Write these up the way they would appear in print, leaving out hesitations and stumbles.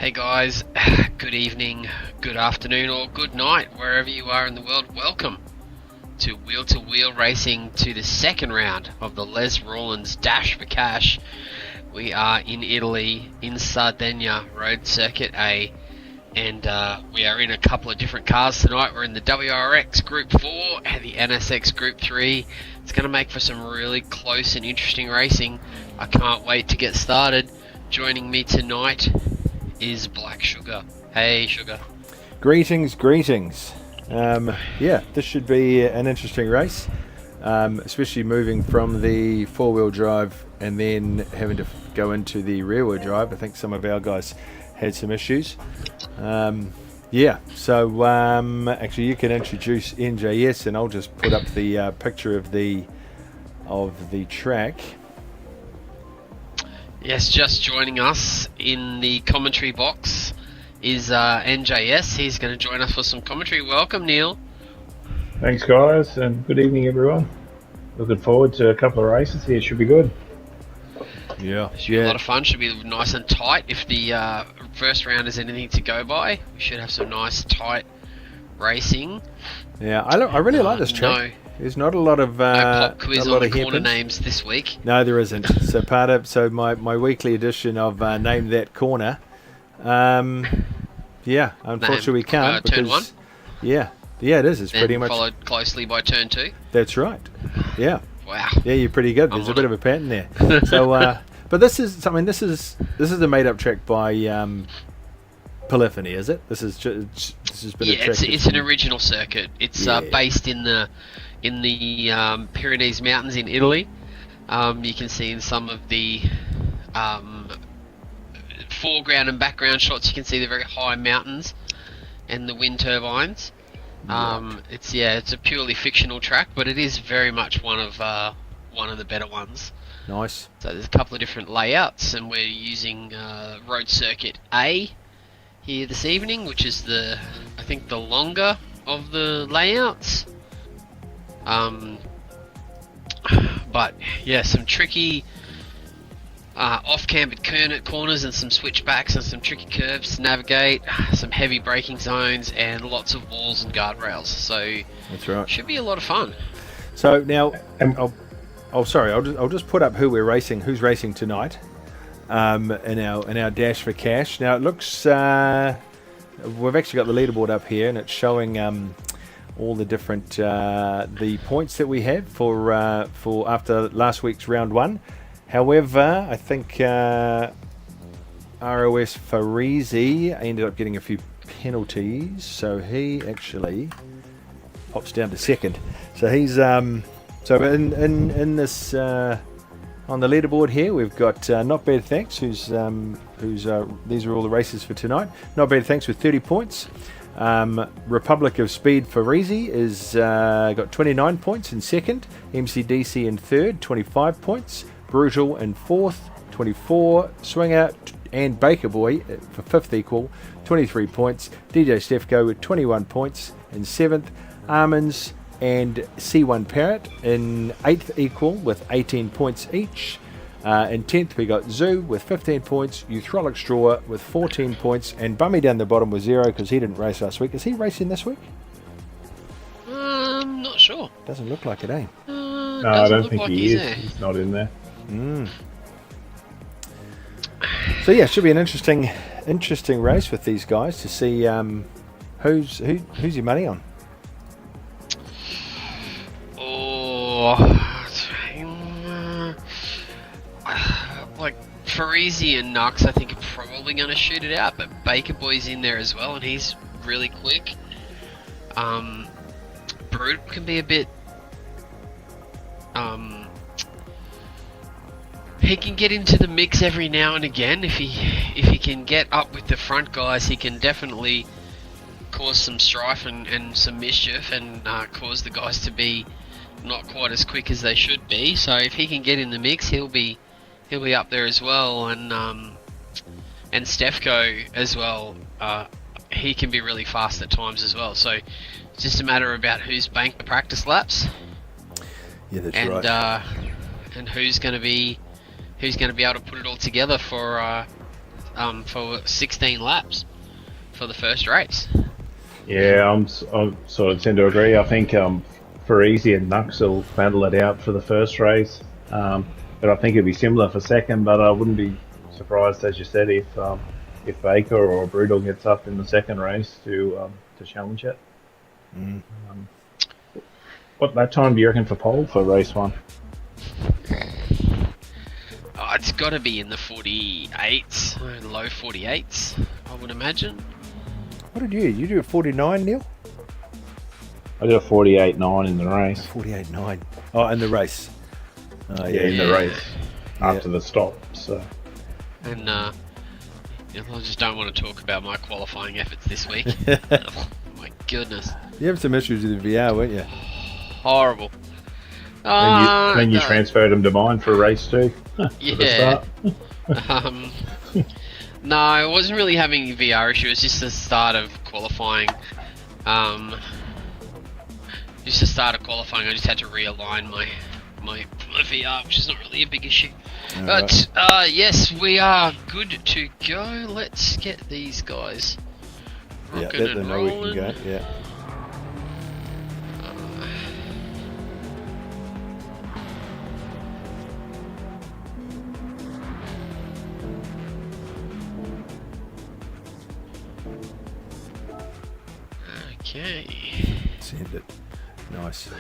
Hey guys, good evening, good afternoon, or good night, wherever you are in the world. Welcome to Wheel to Wheel Racing, to the second round of the Les Rawlins Dash for Cash. We are in Italy, in Sardinia, Road Circuit A, and we are in a couple of different cars tonight. We're in the WRX Group 4 and the NSX Group 3. It's going to make for some really close and interesting racing. I can't wait to get started. Joining me tonight is Black Sugar. Hey, Sugar. Greetings. This should be an interesting race, especially moving from the four-wheel drive and then having to go into the rear-wheel drive. I think some of our guys had some issues. Actually you can introduce NJS, and I'll just put up the picture of the track. Yes, just joining us in the commentary box is NJS. He's going to join us for some commentary. Welcome, Neil. Thanks, guys, and good evening, everyone. Looking forward to a couple of races here. Should be good. Should be a lot of fun. Should be nice and tight. If the first round is anything to go by, we should have some nice, tight racing. Yeah, I really like this track. There's not a lot of no pop quiz on the corner hairpins. names this week. No, there isn't. So my weekly edition of Name That Corner. Unfortunately we can't turn because 1. Yeah, it is. It's then pretty much followed closely by turn 2. That's right. Yeah. Wow. Yeah, you're pretty good. There's a bit of a pattern there. So, but this is the made-up track by Polyphony, is it? This has been it's an original circuit. It's based in the Pyrenees Mountains in Italy. You can see in some of the foreground and background shots, you can see the very high mountains and the wind turbines. It's a purely fictional track, but it is very much one of the better ones. Nice. So there's a couple of different layouts, and we're using Road Circuit A here this evening, which is the longer of the layouts. But yeah, some tricky off-cambered corners and some switchbacks and some tricky curves to navigate, some heavy braking zones, and lots of walls and guardrails. So that's right. Should be a lot of fun. So now, I'll just put up who we're racing, who's racing tonight, in our Dash for Cash. Now it looks we've actually got the leaderboard up here, and it's showing all the different the points that we have for after last week's round 1. However, I think ROS Farisi ended up getting a few penalties, so he actually pops down to second. So he's in this on the leaderboard here, we've got Not Bad Thanks, who's these are all the races for tonight. Not Bad Thanks with 30 points. Republic of Speed Farisi is got 29 points in second. MCDC in third, 25 points. Brutal in fourth, 24. Swinger and Baker Boy for fifth equal, 23 points. DJ Stefko with 21 points in seventh. Almonds and C1 Parrot in 8th equal with 18 points each. In 10th we got Zoo with 15 points, Euthrolic Straw with 14 points, and Bummy down the bottom with 0 because he didn't race last week. Is he racing this week? Not sure. Doesn't look like it, eh? No, I don't think he is. He's not in there. So yeah, it should be an interesting race with these guys to see who's your money on. Like Farisi and Nux, I think, are probably going to shoot it out, but Baker Boy's in there as well, and he's really quick. Brutal can be a bit. He can get into the mix every now and again. If he can get up with the front guys, he can definitely cause some strife and some mischief, and cause the guys to be not quite as quick as they should be. So if he can get in the mix, he'll be up there as well. And Stefko as well. He can be really fast at times as well. So it's just a matter about who's banked the practice laps. Yeah, that's right. And who's going to be able to put it all together for for 16 laps for the first race. Yeah, I'm sort of tend to agree. I think Farisi and Nux will battle it out for the first race, but I think it'd be similar for second. But I wouldn't be surprised, as you said, if Baker or Brutal gets up in the second race to challenge it. Mm. What that time do you reckon for pole for race 1? Oh, it's got to be in the 48s, low 48s, I would imagine. What did you do? You do a 49, Neil? I did a 48.9 in the race. 48.9. Oh, in the race. Oh, Yeah, in the race Yeah. after the stop. So And I just don't want to talk about my qualifying efforts this week. Oh, my goodness. You have some issues with the VR, weren't you? Horrible. then you No. transferred them to mine for race 2. For the Yeah. start. No, I wasn't really having a VR issue. It was just the start of qualifying. Just the start of qualifying, I just had to realign my VR, which is not really a big issue. All But yes, we are good to go. Let's get these guys Yeah, rocking let and them know we rolling. can go. Yeah. Okay. Send it. Nice.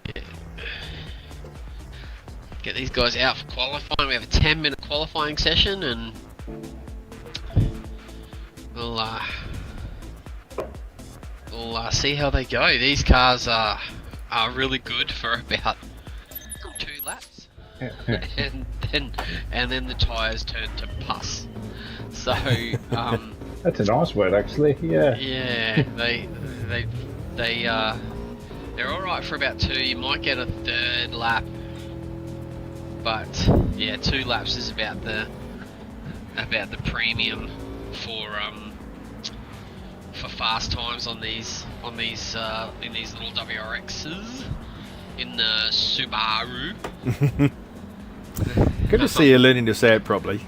Get these guys out for qualifying. We have a 10-minute qualifying session, and we'll see how they go. These cars are really good for about 2 laps, and then the tyres turn to pus. So That's a nice word, actually. Yeah. yeah, they're all right for about 2. You might get a 3rd lap, but yeah, 2 laps is about the premium for fast times on these in these little WRXs in the Subaru. Good to see you learning to say it properly.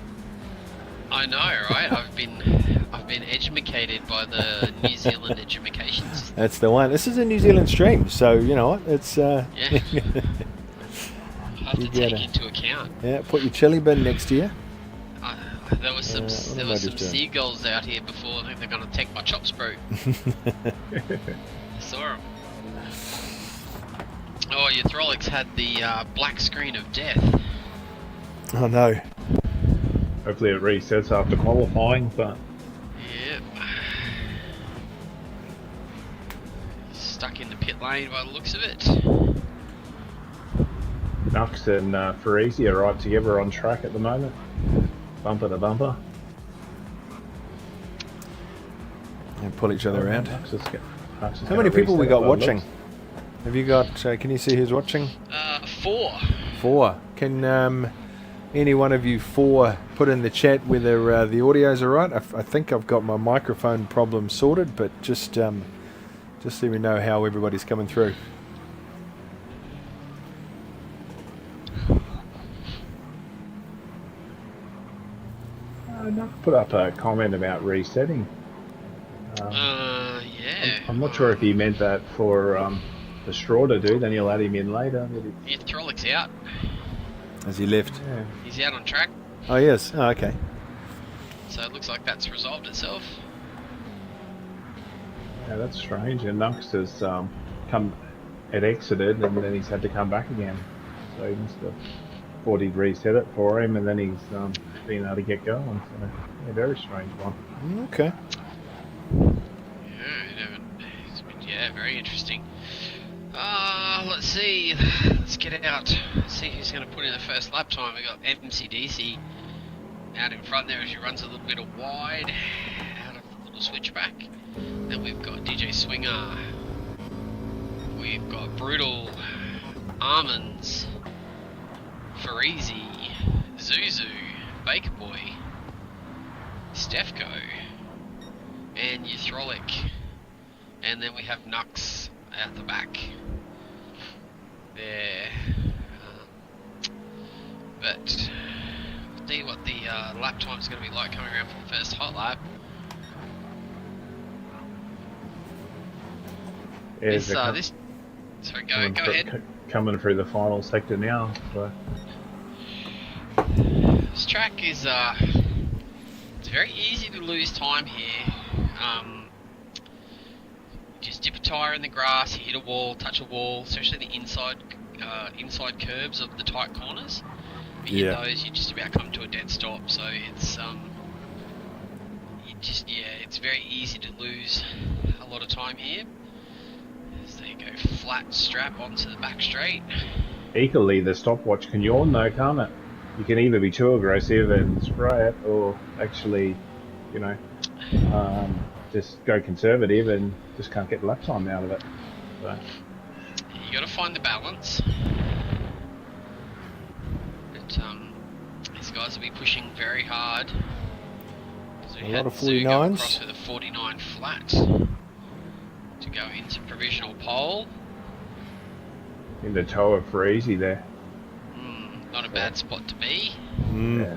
I know, right? I've been educated by the New Zealand education system. That's the one. This is a New Zealand stream, so you know what? It's Yeah. I have You to take gotta- into account. yeah. Put your chili bin next to you. There was some what there am I was some just doing? seagulls out here before. I think they're gonna take my chop sprue. I saw them. Oh, your Throlix had the black screen of death. Oh no. Hopefully it resets after qualifying, but Yep. Stuck in the pit lane by the looks of it. Nux and Farisi are right together on track at the moment. Bumper to bumper. And pull each other around. Nux is How gonna many people we reset got it by the watching? looks. Have you got? Can you see who's watching? 4. 4. Can any one of you 4 put in the chat whether the audio's alright? I think I've got my microphone problem sorted, but just let me know how everybody's coming through. Nux put up a comment about resetting. Yeah. I'm not sure if he meant that for the Straw to do, then he'll add him in later. But Your Throlix out. Has he left? yeah. He's out on track. Oh yes. Oh, okay. So it looks like that's resolved itself. Yeah, that's strange. And Nux has exited and then he's had to come back again. So he must have thought he'd reset it for him and then he's been able to get going. So, yeah, very strange one. Okay. Yeah, very interesting. Let's see. Let's get out. See who's going to put in the first lap time. We got MCDC out in front there as he runs a little bit of wide out of the little switchback. Then we've got DJ Swinger. We've got Brutal, Almonds, Farisi, Zuzu, Baker Boy, Stefko, and Ythrolic. And then we have Nux at the back there. But See what the lap time's going to be like coming around for the first hot lap. Yeah, Sorry, go ahead. Coming through the final sector now. So. This track is it's very easy to lose time here. Just dip a tyre in the grass, hit a wall, touch a wall, especially the inside curbs of the tight corners. If you hit those, you just about come to a dead stop. So it's it's very easy to lose a lot of time here. So you go flat strap onto the back straight. Equally, the stopwatch can yawn though, can't it? You can either be too aggressive and spray it, or actually, just go conservative and just can't get lap time out of it. So. You got to find the balance. But these guys will be pushing very hard. So A lot of Zoo go across 49s. with a 49 flat to go into provisional pole. In the toe of Freezy there. Not a bad spot to be. Yeah.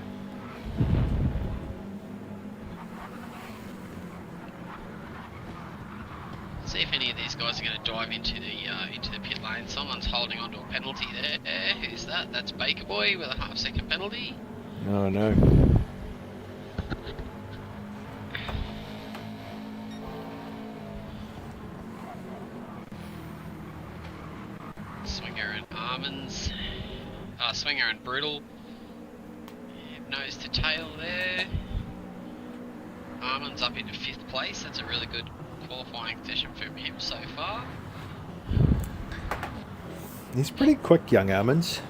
See if any of these guys are going to dive into the pit lane. Someone's holding onto a penalty there. Who's that? That's Baker Boy with a half-second penalty. No, no. Swinger and Armands. Swinger and Brutal. Nose to tail there. Armands up into 5th place. That's a really good qualifying session from him so far. He's pretty quick, young Almonds.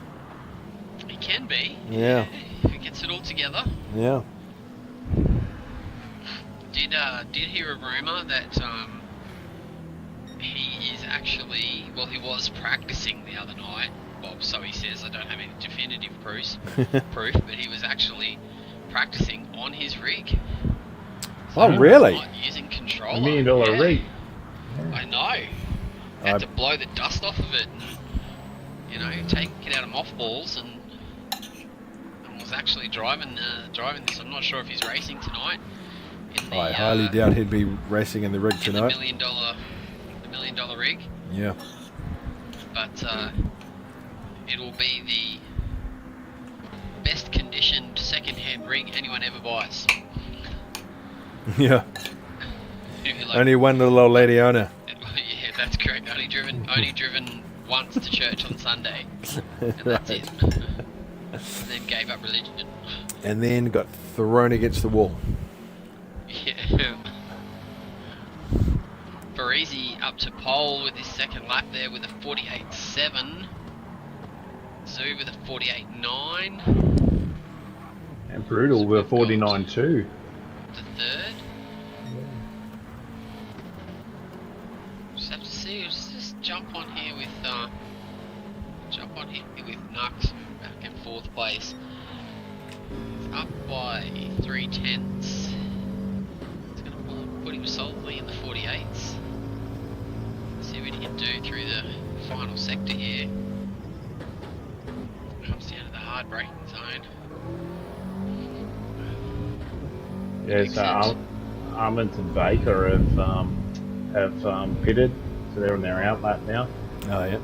He can be. Yeah. If he gets it all together. Yeah. Did hear a rumour that he is actually, well, he was practicing the other night. Well, so he says. I don't have any definitive proof, but he was actually practicing on his rig. So Oh, really? not using controller. $1 million rig. I know. Had to blow the dust off of it and, take it out of mothballs and was actually driving this. I'm not sure if he's racing tonight. I highly doubt he'd be racing in the rig in tonight. the $1 million rig. Yeah. But it'll be the best conditioned second-hand rig anyone ever buys. Yeah. Like, Only one little old lady owner. Yeah, that's correct. Only driven once to church on Sunday, and that's it. And then gave up religion. And then got thrown against the wall. Yeah. Parisi up to pole with his second lap there with a 48.7. Zoo with a 48.9. And Brutal with a 49.2. The third. Just have to see. Let's just jump on here with Nux back in 4th place. It's up by 3/10. It's going to put him solidly in the 48s. Let's see what he can do through the final sector here. Comes down to the hard braking zone. Yeah, so Armand and Baker have pitted, so they're on their out lap now. Oh, yeah.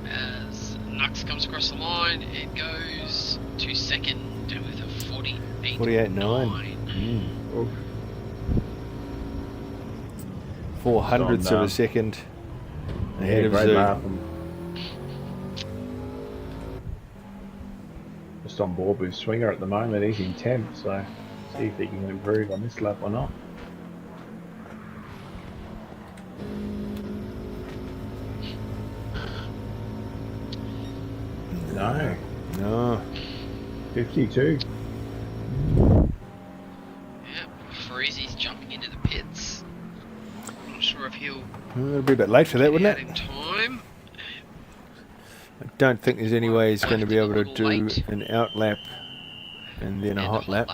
As Nux comes across the line, it goes to second with a 48.9. 48.9. Oof. 400ths of a second ahead of great Zoo. lap. Just on board with Swinger at the moment. He's in 10th, so see if he can improve on this lap or not. No, No. 52. Yep, Freezy's jumping into the pits. I'm not sure if he'll It'll be a bit late for that, get wouldn't out it? in time. I don't think there's any way he's going to be able to Little do late. an out lap and then a And hot lap.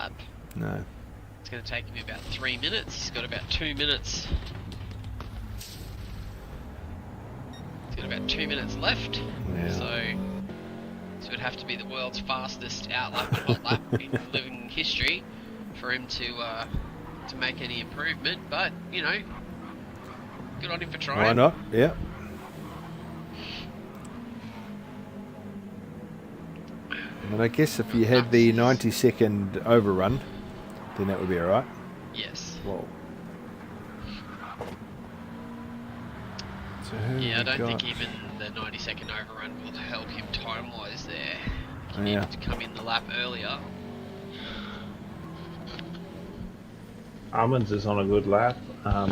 No. It's going to take him about 3 minutes. He's got about 2 minutes. He's got about 2 minutes left. Yeah. So it'd have to be the world's fastest out lap and hot lap in living history for him to make any improvement. But you know, good on him for trying. Why not? Yeah. And I guess if you had the 90-second overrun, then that would be alright. Yes. Whoa. So who Yeah, I we don't got? think even the 90-second overrun will help him time-wise there. He Yeah. needed to come in the lap earlier. Almonds is on a good lap.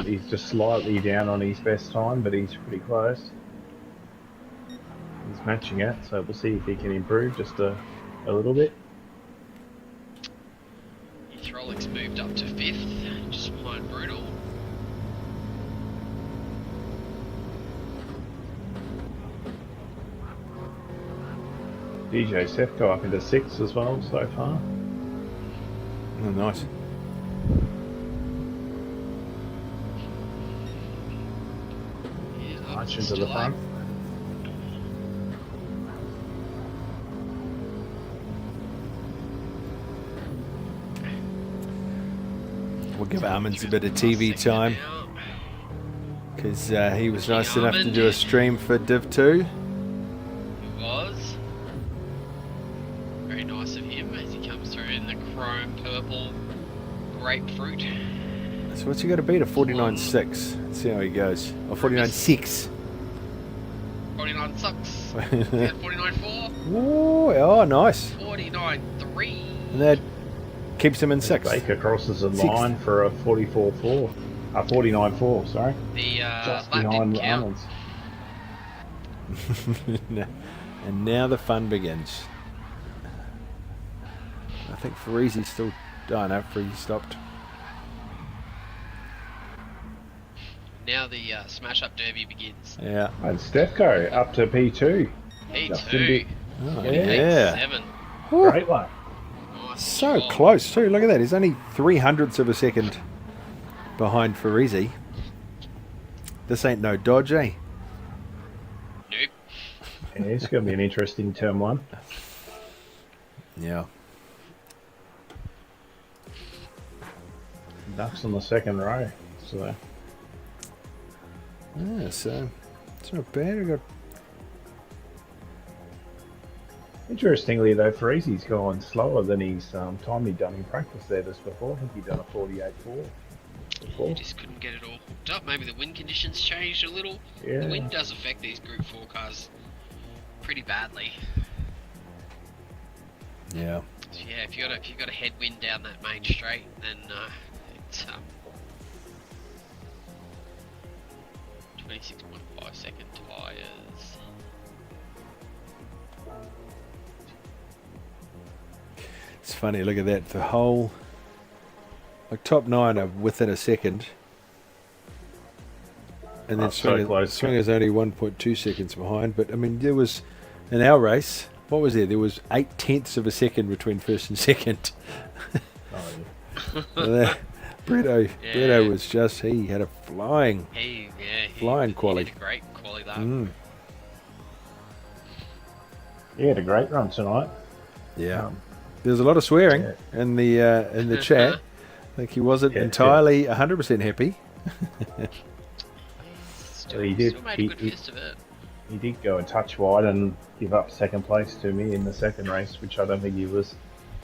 He's just slightly down on his best time, but he's pretty close. He's matching it, so we'll see if he can improve just a little bit. Throlix moved up to 5th, just behind Brutal. DJ Sefko up into 6th as well so far. Oh, nice. Yeah, March into still the up. front. We'll give Almonds a He bit was of the last TV second time out. because he was nice King enough to Almond. do a stream for Div 2. He was. Very nice of him as he comes through in the chrome purple grapefruit. So what's he got to beat? A 49.6. Let's see how he goes. Or 49.6. 49 sucks. He had 49.4, Ooh, oh, nice. 49.3. And that keeps him in 6th. Baker crosses the Sixth. line for a 44.4. 49.4, sorry. The Just lap didn't behind count. Almonds. And now the fun begins. I think Farizi's still... Oh no, Farizi stopped. Now the Smash Up Derby begins. Yeah. And Stefko up to P2. Justin P2, Dick. Oh, Yeah. yeah. 7. Great one. Nice So job. close too. Look at that. He's only 0.03 of a second behind Farizi. This ain't no dodge, eh? Nope. Yeah, it's going to be an interesting turn 1. Yeah. Ducks on the second row. So Yeah, so it's not bad. We got interestingly though, Farizi's gone slower than his time he'd done in practice there just before. I think he'd done a 48.4 before. You just couldn't get it all hooked up. Maybe the wind conditions changed a little. Yeah. The wind does affect these Group 4 cars pretty badly. yeah. So yeah, if you got a headwind down that main straight, then it's 26.5 second tyres. It's funny. Look at that. The whole like top 9 are within a second, and then Oh, so close. Swinger's only 1.2 seconds behind. But I mean, there was in our race. What was there? There was 0.8 of a second between first and second. Oh, Bretto Yeah. was just he had a flying. He Flying he quality. did a great quality lap. He had a great run tonight. Yeah. There's a lot of swearing Yeah. in the chat. I think he wasn't Yeah, entirely 100% happy. Still, He did- still made he- a good he- fist of it. He did go a touch wide and give up second place to me in the second race, which I don't think he was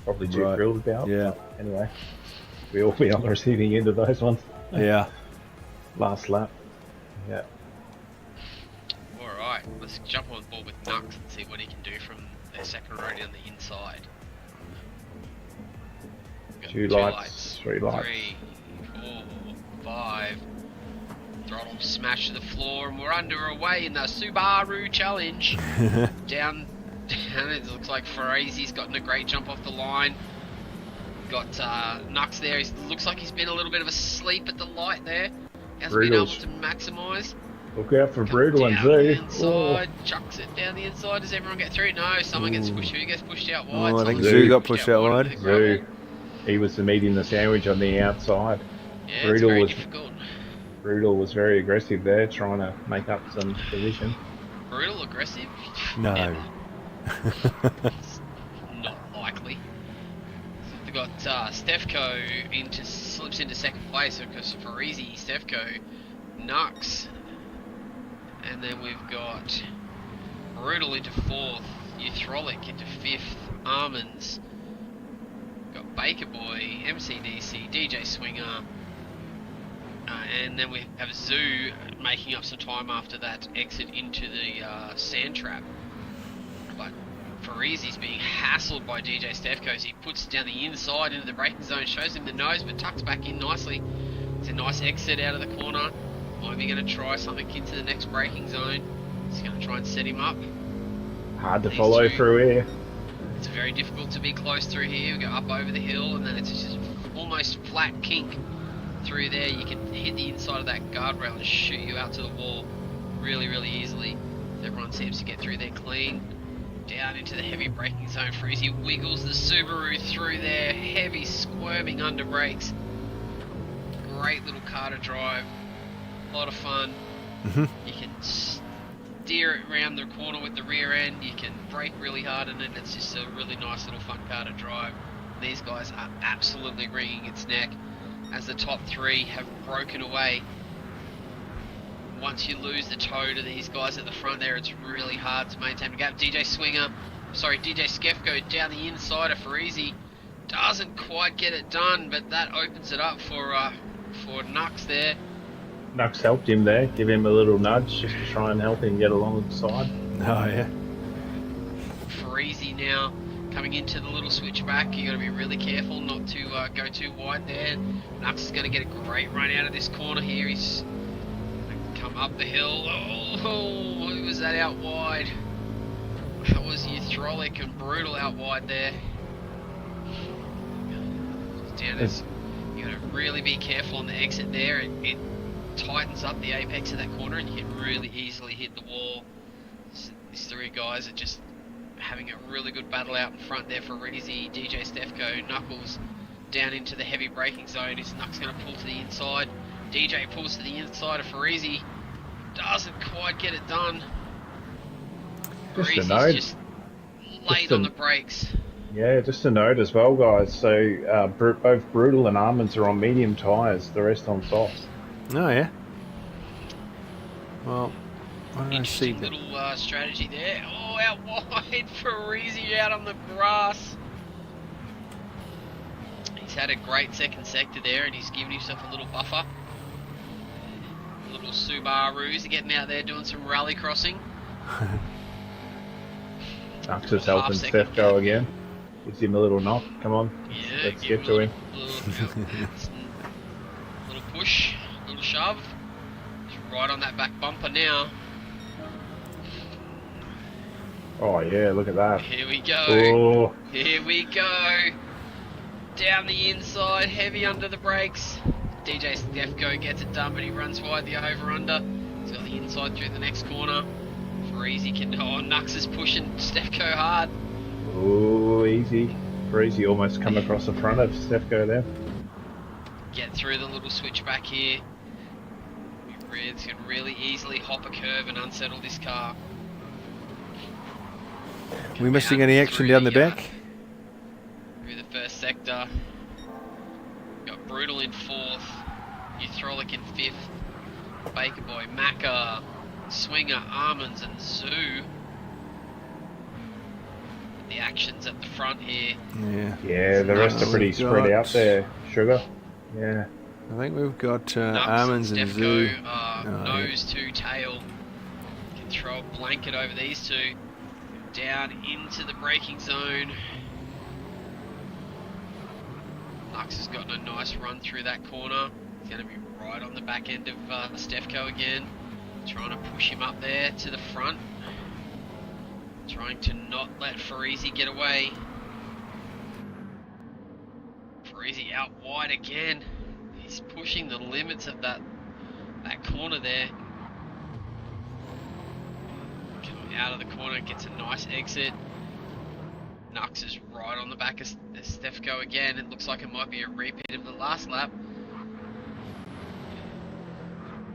probably too Right. thrilled about. Yeah. But anyway, we'll be on the receiving end of those ones. Yeah. Last lap. Yeah. Alright, let's jump on board with Nux and see what he can do from their second road on the inside. We've got 2 lights, 3 lights. 3, 4, 5. Throttle smash to the floor, and we're underway in the Subaru Challenge. down, it looks like Farizi's gotten a great jump off the line. Got Nux there. He looks like he's been a little bit of a sleep at the light there. Hasn't been able Brutals. to maximise. Look out for Comes Brutal and down the Z. inside, chucks it down the inside. Does everyone get through? No, someone gets pushed. Who gets pushed out wide? Oh, I think Someone Zoo gets got pushed out wide. into the gravel. Zoo. He was the meat in the sandwich on the outside. Yeah, it's Brutal very was- difficult. Brutal was very aggressive there, trying to make up some position. Brutal, aggressive? No. Never. It's not likely. We've got Stefko slips into second place because Parisi, Stefko, Nux, and then we've got Brutal into fourth, Euthrolic into fifth, Almonds, got Baker Boy, MCDC, DJ Swinger, and then we have Zoo making up some time after that exit into the sand trap. But Parisi's being hassled by DJ Stefko as he puts it down the inside into the braking zone, shows him the nose but tucks back in nicely. It's a nice exit out of the corner. Might be going to try something into the next braking zone. He's going to try and set him up. Hard to follow through here. It's very difficult to be close through here. We go up over the hill and then it's just almost flat kink through there. You can hit the inside of that guardrail and shoot you out to the wall really, really easily. Everyone seems to get through there clean. Down into the heavy braking zone. Freezy wiggles the Subaru through there. Heavy squirming under brakes. Great little car to drive. A lot of fun. You can steer it around the corner with the rear end. You can brake really hard in it. It's just a really nice little fun car to drive. These guys are absolutely wringing its neck as the top three have broken away. Once you lose the toe to these guys at the front there, it's really hard to maintain the gap. DJ Skefko down the inside of Farisi. Doesn't quite get it done, but that opens it up for Nux there. Nux helped him there, give him a little nudge just to try and help him get along the side. Oh, yeah. Farisi now coming into the little switchback. You got to be really careful not to go too wide there. Nux is going to get a great run out of this corner here. He's come up the hill. Oh, who was that out wide? That was Euthrolic and Brutal out wide there. Down as you got to really be careful on the exit there. It tightens up the apex of that corner and you can really easily hit the wall. These three guys are just having a really good battle out in front there for Reezy, DJ Stefko, Knuckles down into the heavy braking zone. Is Nux going to pull to the inside? DJ pulls to the inside of Farisi. Doesn't quite get it done. Farizi's just late on the brakes. Yeah, just a note as well, guys. So both Brutal and Almonds are on medium tyres, the rest on softs. Oh, yeah. Well, I don't see Interesting that. little strategy there. Oh, out wide. Farisi out on the grass. He's had a great second sector there and he's given himself a little buffer. Little Subarus are getting out there doing some rally crossing. Nux is helping Stefko again. Gives him a little knock. Come on, Yeah, let's get to him. Little push, little shove. He's right on that back bumper now. Oh yeah, look at that. Here we go. Oh, Here we go. Down the inside, heavy under the brakes. DJ Stefko gets it done, but he runs wide the over-under. He's got the inside through the next corner. Freezy can... Oh, Nux is pushing Stefko hard. oh, easy. Breezy almost come across the front of Stefko there. Get through the little switchback here. Reds can really easily hop a curve and unsettle this car. We missing any action down the back? Through the first sector. Got Brutal in fourth. Euthrolic in fifth. Baker Boy, Macca, Swinger, Almonds and Zoo. The action's at the front here. Yeah. Yeah, the rest are pretty spread out there. Sugar. Yeah. I think we've got Nux Almonds and Zoo. Stefko, nose to tail. Can throw a blanket over these two. Down into the braking zone. Nux has gotten a nice run through that corner. He's going to be right on the back end of Stefko again. Trying to push him up there to the front. Trying to not let Farisi get away. Farisi out wide again. He's pushing the limits of that corner there. Coming out of the corner, gets a nice exit. Nux is right on the back of Stefko again. It looks like it might be a repeat of the last lap.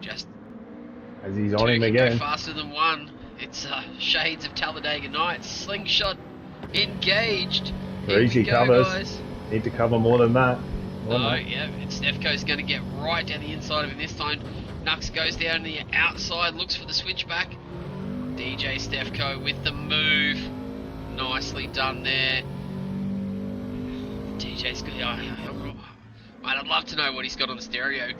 Just As he's on two him can again. go faster than one. It's shades of Talladega Nights. Slingshot engaged. For easy covers. Guys. Need to cover more than that. Oh, yeah. And Stefko's going to get right down the inside of him this time. Nux goes down the outside, looks for the switchback. DJ Stefko with the move. Nicely done there. DJ's good. Mate, I'd love to know what he's got on the stereo.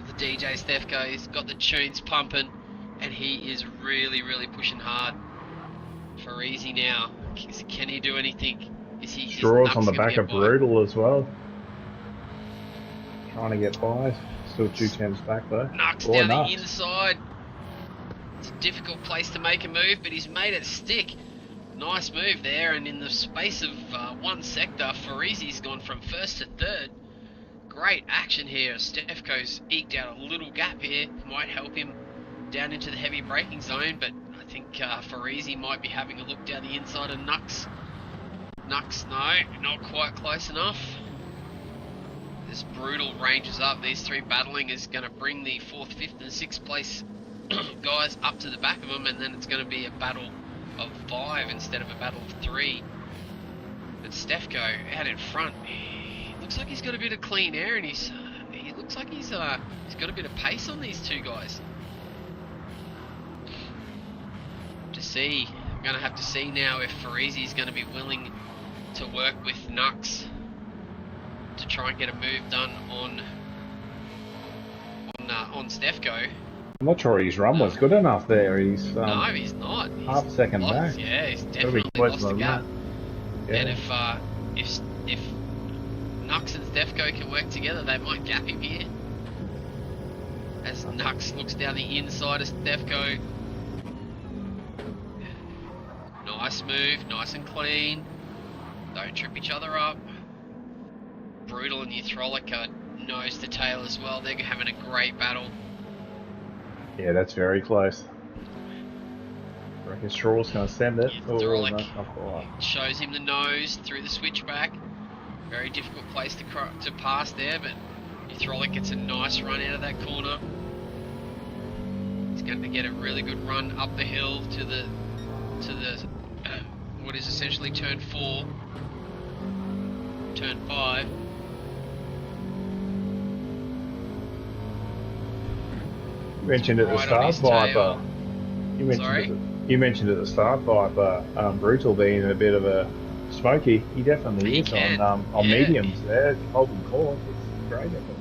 The DJ Stefko, he's got the tunes pumping, and he is really, really pushing hard for easy now. Can he do anything? Straws on the back of Brutal as well. Trying to get by. Still 2 tenths back though. Nux down the inside. It's a difficult place to make a move, but he's made it stick. Nice move there, and in the space of one sector, Farizi's gone from first to third. Great action here. Stefko's eked out a little gap here. Might help him down into the heavy braking zone, but I think Farizi might be having a look down the inside of Nux. Nux, no, not quite close enough. This Brutal ranges up. These 3 battling is going to bring the 4th, 5th and 6th place guys up to the back of them, and then it's going to be a battle of 5 instead of a battle of 3. But Stefko out in front, he looks like he's got a bit of clean air, and he looks like he's got a bit of pace on these 2 guys. I'm going to have to see now if Farizi's going to be willing to work with Nux to try and get a move done on Stefko. I'm not sure his run was good enough there. He's no, he's not. He's half second back. Yeah, he's definitely lost the gap. Yeah. And if Nux and Stefko can work together, they might gap him here. As Nux looks down the inside of Stefko. Nice move, nice and clean. Don't trip each other up. Brutal and Euthrolic are nose to tail as well. They're having a great battle. Yeah, that's very close. I reckon Straw's going to send it. Euthrolic shows him the nose through the switchback. Very difficult place to pass there, but Euthrolic gets a nice run out of that corner. He's going to get a really good run up the hill to the what is essentially turn 4, turn 5. You mentioned at the start, Viper. You mentioned at the start, Viper, Brutal being a bit of a smoky. He definitely is on mediums there, holding court. It's great effort.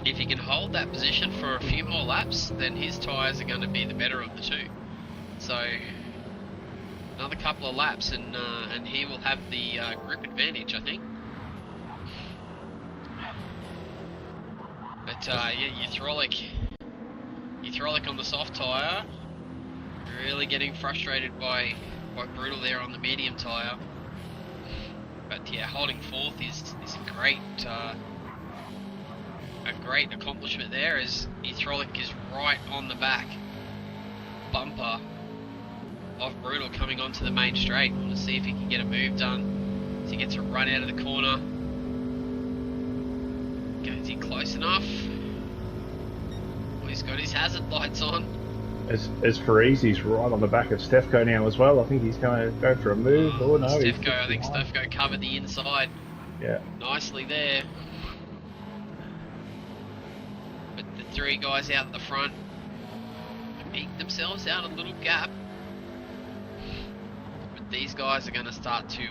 If he can hold that position for a few more laps, then his tyres are going to be the better of the 2. So another couple of laps, and he will have the grip advantage, I think. But yeah, Euthrolic on the soft tyre, really getting frustrated by Brutal there on the medium tyre. But yeah, holding 4th is a great accomplishment there, as Euthrolic is right on the back bumper of Brutal coming onto the main straight. We'll see if he can get a move done as he gets a run out of the corner. Is he close enough? Well, he's got his hazard lights on. As Farizi's right on the back of Stefko now as well. I think he's going to go for a move. Oh no, I think Stefko covered the inside. Yeah, nicely there. But the 3 guys out the front eked themselves out a little gap. But these guys are going to start to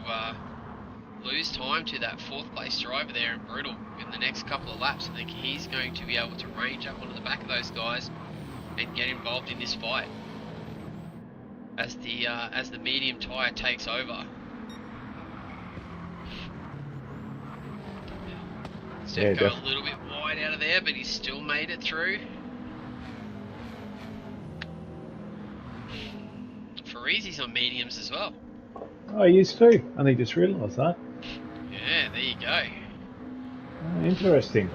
lose time to that 4th place driver there in Brutal in the next couple of laps. I think he's going to be able to range up onto the back of those guys and get involved in this fight as the medium tyre takes over. Stefko a little bit wide out of there, but he's still made it through. Farizi's on mediums as well. Oh, he is too. I only just realised that. Yeah, there you go. Oh, interesting.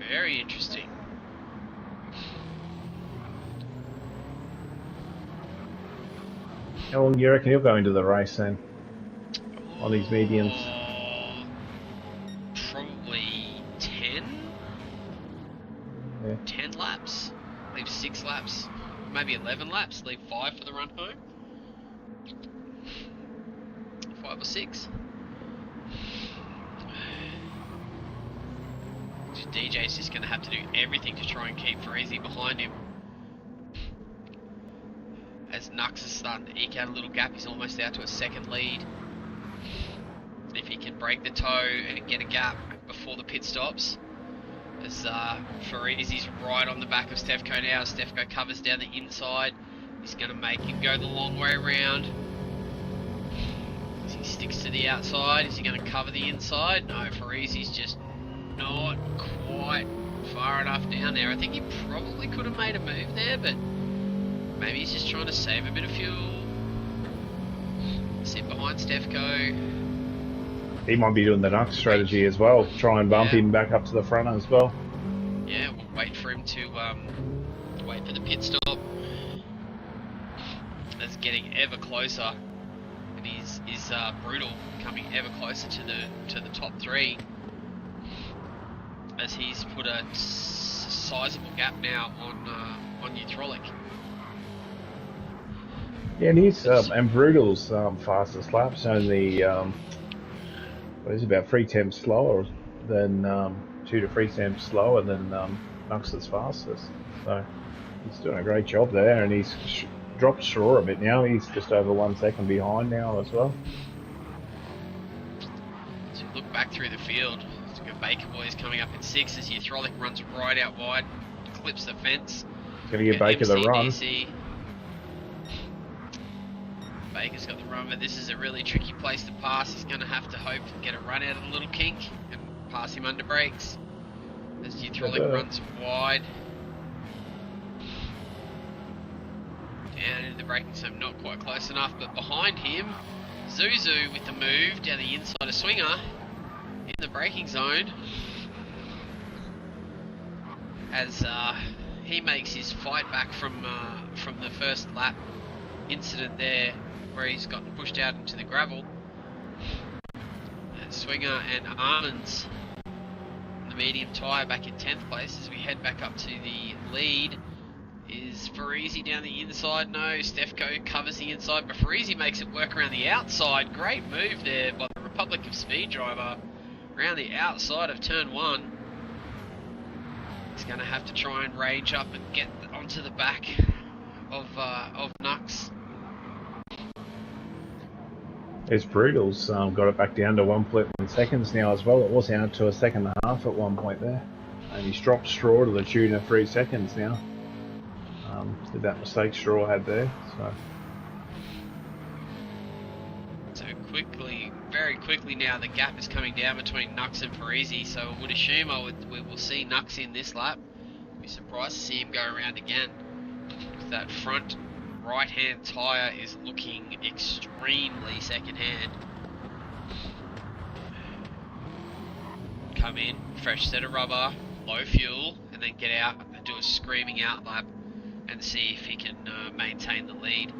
Very interesting. How long do you reckon he'll go into the race then? On these mediums? Probably 10. maybe 11 laps, leave 5 for the run home. 5 or 6. DJ's just going to have to do everything to try and keep Freezy behind him. As Nux is starting to eke out a little gap, he's almost out to a second lead. If he can break the toe and get a gap before the pit stops. As Freezy's right on the back of Stefko now. Stefko covers down the inside. He's going to make him go the long way around. As he sticks to the outside, is he going to cover the inside? No, Freezy's just not quite far enough down there. I think he probably could have made a move there, but maybe he's just trying to save a bit of fuel. Sit behind Stefko. He might be doing the Nux strategy as well. Try and bump him back up to the front as well. Yeah, we'll wait for him to wait for the pit stop. That's getting ever closer, and he's Brutal coming ever closer to the top 3. As he's put a sizable gap now on Neutralic. Yeah, and he's and Brutal's fastest lap's only he's about 3 temps slower than 2 to 3 temps slower than Nux's fastest. So he's doing a great job there, and he's dropped Straw a bit now. He's just over 1 second behind now as well. So look back through the field. Baker Boys coming up in 6 as Neutralic runs right out wide, clips the fence. Going to give Baker the run. Baker's got the run, but this is a really tricky place to pass. He's going to have to hope to get a run out of the little kink and pass him under brakes. As Neutralic runs wide. Down into the braking zone, not quite close enough, but behind him, Zuzu with the move down the inside of Swinger. In the braking zone, as he makes his fight back from the first lap incident there, where he's gotten pushed out into the gravel. And Swinger and Armands, the medium tyre, back in 10th place as we head back up to the lead. Is Freezy down the inside? No, Stefko covers the inside, but Freezy makes it work around the outside. Great move there by the Republic of Speed driver. Around the outside of turn 1. He's going to have to try and rage up and get onto the back of Nux. It's Brutal's got it back down to 1.1 seconds now as well. It was out to a second and a half at one point there. And he's dropped Straw to the tune of 3 seconds now. Did that mistake Straw had there. So quickly, very quickly now, the gap is coming down between Nux and Freezy, so I would assume we will see Nux in this lap. I'd be surprised to see him go around again. That front right-hand tyre is looking extremely second-hand. Come in, fresh set of rubber, low fuel, and then get out and do a screaming out lap and see if he can maintain the lead.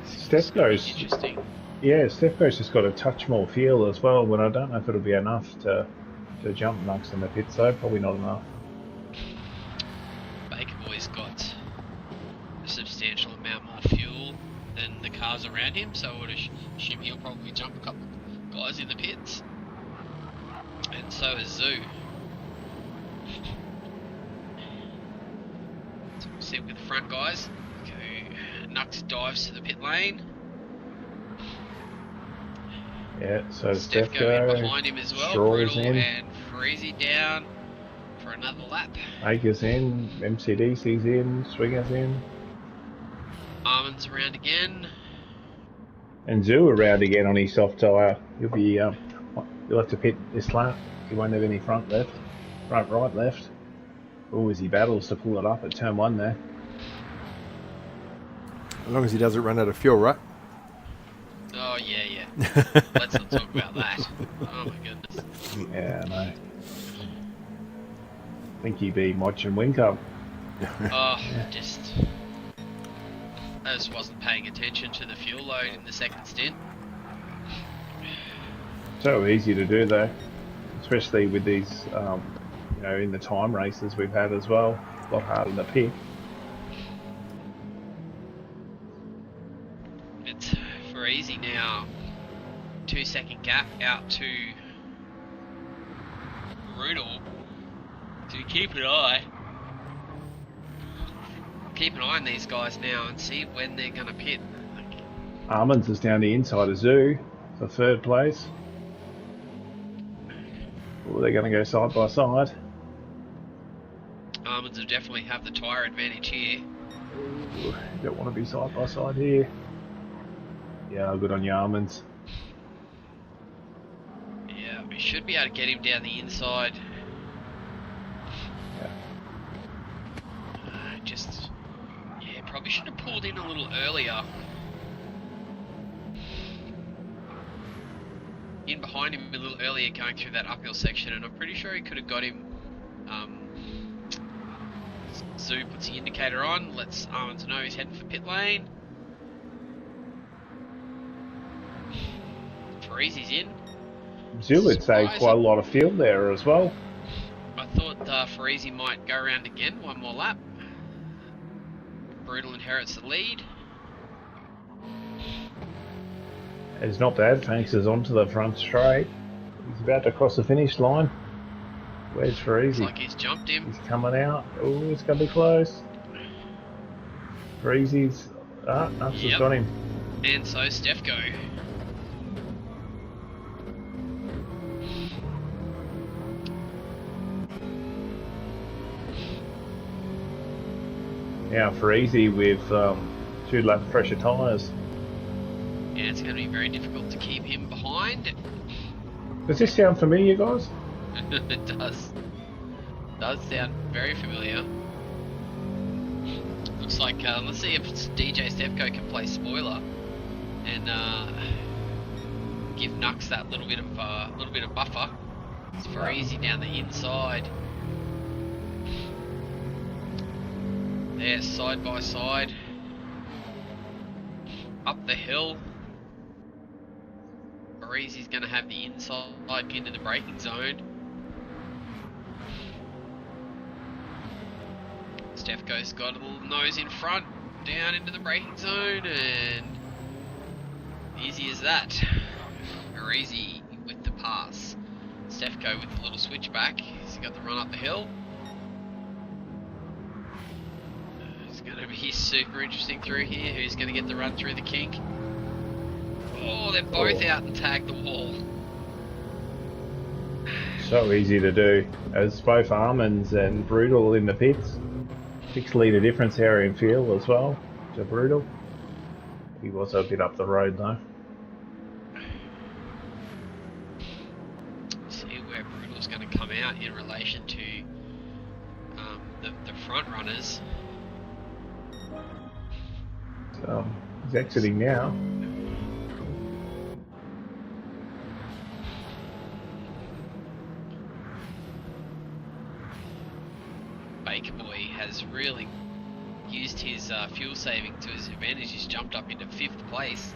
Stefko's interesting. Yeah, Stefko's just got a touch more fuel as well, but I don't know if it'll be enough to jump Nux in the pit, so probably not enough. Baker Boy's got a substantial amount more fuel than the cars around him, so I would assume he'll probably jump a couple of guys in the pits. And so is Zoo. So we'll sit with the front guys. Nux dives to the pit lane. Yeah, so Stefko in behind him as well. Straw's Brutal in. and Freezy down for another lap. Baker's in, MCDC's in, Swinger's in. Armands around again. And Zoo around again on his soft tyre. You'll have to pit this lap. He won't have any front left. Front right left. Oh, as he battles to pull it up at turn 1 there. As long as he doesn't run out of fuel, right? Oh, yeah. Let's not talk about that. Oh, my goodness. Yeah, I know. I think he'd be watching Wingcup. I just wasn't paying attention to the fuel load in the second stint. So easy to do though, especially with these, in the time races we've had as well. A lot harder to pick. Easy now. 2-second gap out to Brutal. So keep an eye on these guys now and see when they're going to pit. Almonds is down the inside of Zoo for third place. Oh, they're going to go side by side. Almonds will definitely have the tyre advantage here. Ooh, don't want to be side by side here. Yeah, good on your Almonds. Yeah, we should be able to get him down the inside. Probably should have pulled in a little earlier. In behind him a little earlier going through that uphill section, and I'm pretty sure he could have got him. Zoo puts the indicator on, lets Almonds know he's heading for pit lane. Freezy's in. Zoo would save quite a lot of field there as well. I thought Freezy might go around again, one more lap. Brutal inherits the lead. It's not bad. Fanks is onto the front straight. He's about to cross the finish line. Where's Freezy? Looks like he's jumped him. He's coming out. Oh, it's going to be close. Freezy's... Nuts has got him. And so Stefko. Now Freezy with 2 lap pressure tyres. Yeah, it's going to be very difficult to keep him behind. Does this sound familiar, guys? It does. It does sound very familiar. Looks like, let's see if DJ Stefko can play spoiler and give Nux that little bit of buffer. It's very easy down the inside. There, side by side. Up the hill. Breezy's going to have the inside into the braking zone. Stefko's got a little nose in front, down into the braking zone, and easy as that. Breezy with the pass. Stefko with the little switchback. He's got the run up the hill. It's going to be super interesting through here. Who's going to get the run through the kink? Oh, they're both out and tagged the wall. So easy to do. As both Almonds and Brutal in the pits. 6 litre difference there in field as well to Brutal. He was a bit up the road though. See where Brutal's going to come out in relation to the front runners. He's exiting now. Baker Boy has really used his fuel saving to his advantage. He's jumped up into 5th place.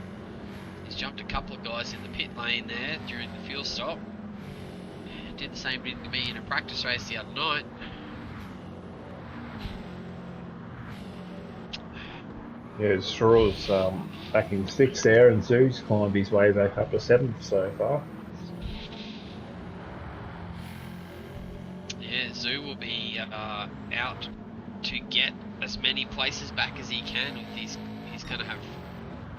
He's jumped a couple of guys in the pit lane there during the fuel stop. Did the same to me in a practice race the other night. Yeah, Straw's back in 6th there, and Zoo's climbed his way back up to 7th so far. Yeah, Zoo will be out to get as many places back as he can. With he's going to have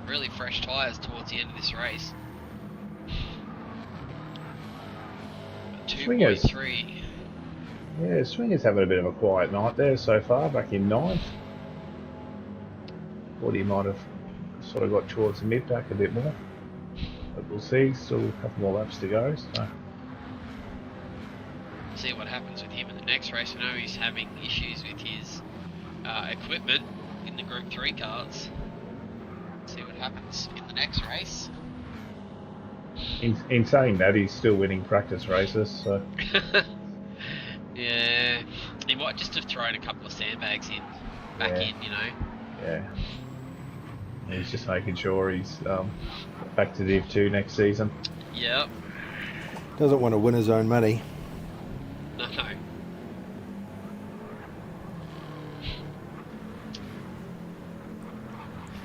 really fresh tyres towards the end of this race. 2.3. Yeah, Swinger's having a bit of a quiet night there so far, back in 9th. Thought he might have sort of got towards the mid-pack a bit more. But we'll see, still a couple more laps to go. So. See what happens with him in the next race. I know he's having issues with his equipment in the Group 3 cars. See what happens in the next race. In saying that, he's still winning practice races. So. Yeah, he might just have thrown a couple of sandbags back in, you know. Yeah. He's just making sure he's back to Div 2 next season. Yep. Doesn't want to win his own money. No.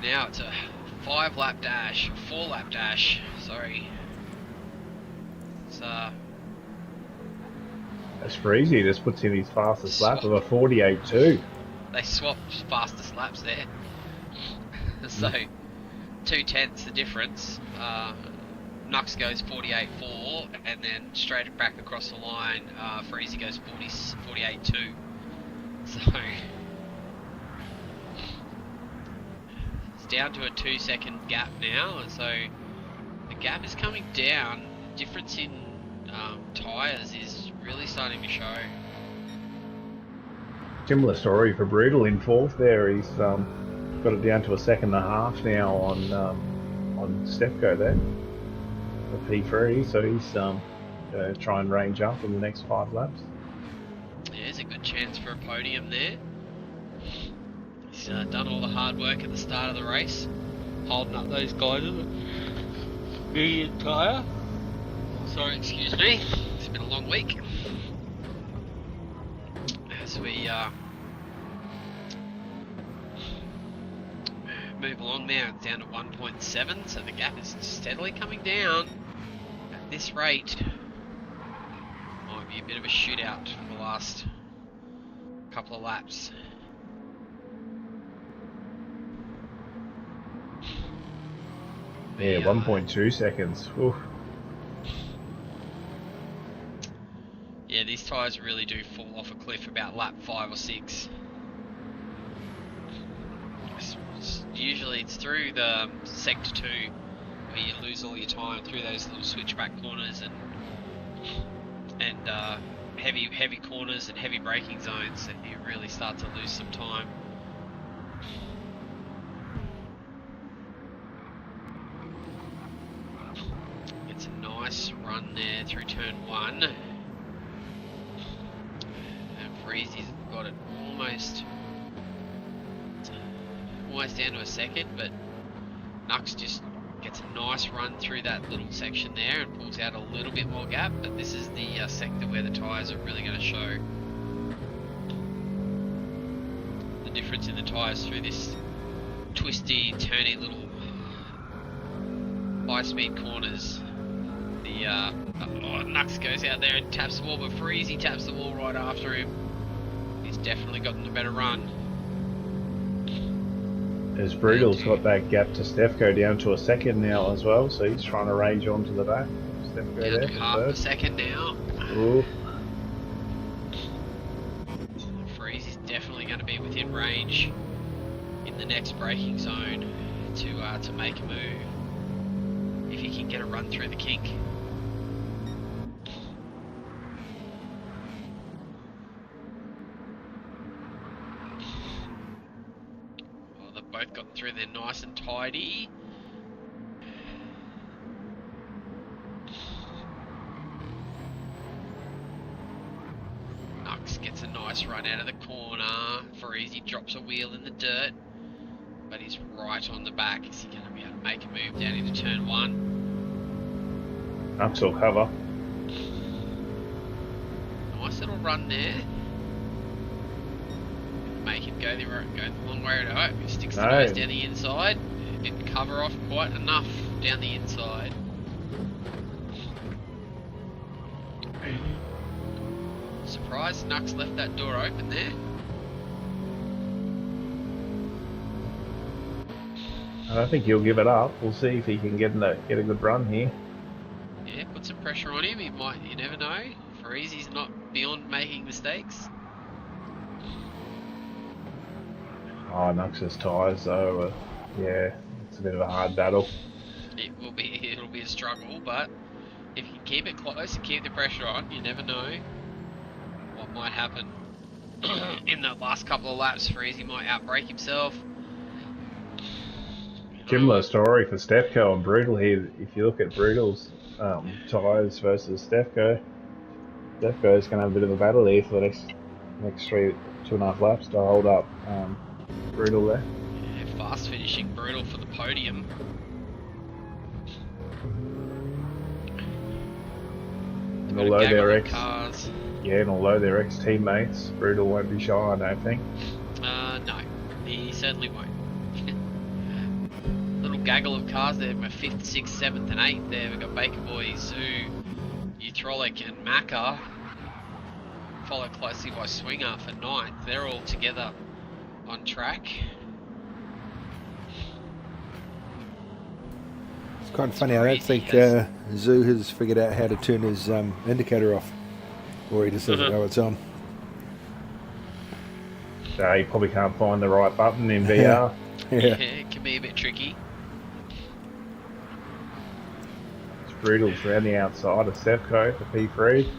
Now it's a 5-lap dash, 4-lap dash. Sorry. It's That's Freezy. Just puts in his fastest lap of a 48.2. they swapped fastest laps there. So 2/10 the difference. Nux goes 48.4, and then straight back across the line, Freezy goes 48.2. So it's down to a 2-second gap now, and so the gap is coming down. Difference in tyres is really starting to show. Similar story for Brutal in fourth there. He's got it down to a second and a half now on Stepco there. The P3, so he's going to try and range up in the next 5 laps. Yeah, there's a good chance for a podium there. He's done all the hard work at the start of the race, holding up those guys with a medium tyre. Sorry, excuse me. It's been a long week. As we move along now, it's down to 1.7, so the gap is steadily coming down. At this rate, might be a bit of a shootout for the last couple of laps. Yeah, 1.2 seconds. Oof. Yeah, these tyres really do fall off a cliff about lap 5 or 6. Usually it's through the sector 2 where you lose all your time, through those little switchback corners and heavy corners and heavy braking zones, and you really start to lose some time. It's a nice run there through turn 1. And Freezy's got it almost down to a second, but Nux just gets a nice run through that little section there and pulls out a little bit more gap, but this is the sector where the tyres are really going to show the difference in the tyres through this twisty, turny little high-speed corners. The Nux goes out there and taps the wall, but Freezy taps the wall right after him. He's definitely gotten a better run. As Brutal's got that gap to Stefko down to a second now as well, so he's trying to range onto the back. Stefko Down there to for half a third. second now. Ooh. Freeze is definitely going to be within range in the next braking zone to make a move if he can get a run through the kink. Well, they've both gotten through there nice and tidy. Nux gets a nice run out of the corner. Freezy drops a wheel in the dirt, but he's right on the back. Is he going to be able to make a move down into turn 1? Nux will cover. Nice little run there. Make him go the long way to it. He sticks the nose down the inside. Didn't cover off quite enough down the inside. Surprised Nux left that door open there. I don't think he'll give it up. We'll see if he can get a good run here. Yeah, put some pressure on him. He might. You never know. Freezy's not beyond making mistakes. Oh, Nux's tyres though, yeah, it's a bit of a hard battle. It'll be a struggle, but if you can keep it close and keep the pressure on, you never know what might happen. In the last couple of laps, Freezy might outbrake himself. Similar story for Stefko and Brutal here. If you look at Brutal's tyres versus Stefko's going to have a bit of a battle here for the next 2.5 laps to hold up Brutal there. Yeah, fast finishing Brutal for the podium. And although they're ex teammates, Brutal won't be shy, I don't think. No, he certainly won't. Little gaggle of cars there. My 5th, 6th, 7th, and 8th there. We've got Baker Boy, Zoo, Uthrolic, and Macca. Followed closely by Swinger for 9th. They're all together on track. It's kind of funny. I don't think Zoo has figured out how to turn his indicator off, or he just doesn't know it's on. So you probably can't find the right button in VR. Yeah, it can be a bit tricky. It's brutal around the outside of Stefko for P3.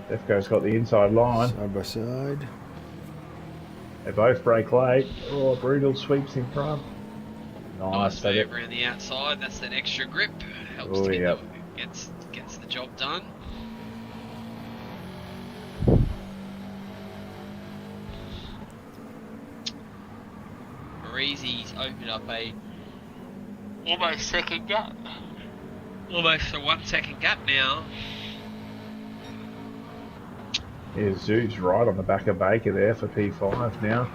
Stefko's got the inside line. Side by side. They both break late. Oh, brutal sweeps in front. Nice move around the outside. That's that extra grip. Helps to get gets the job done. Marizi's opened up a almost second gap. Almost a 1 second gap now. Yeah, Zoo's right on the back of Baker there for P5 now.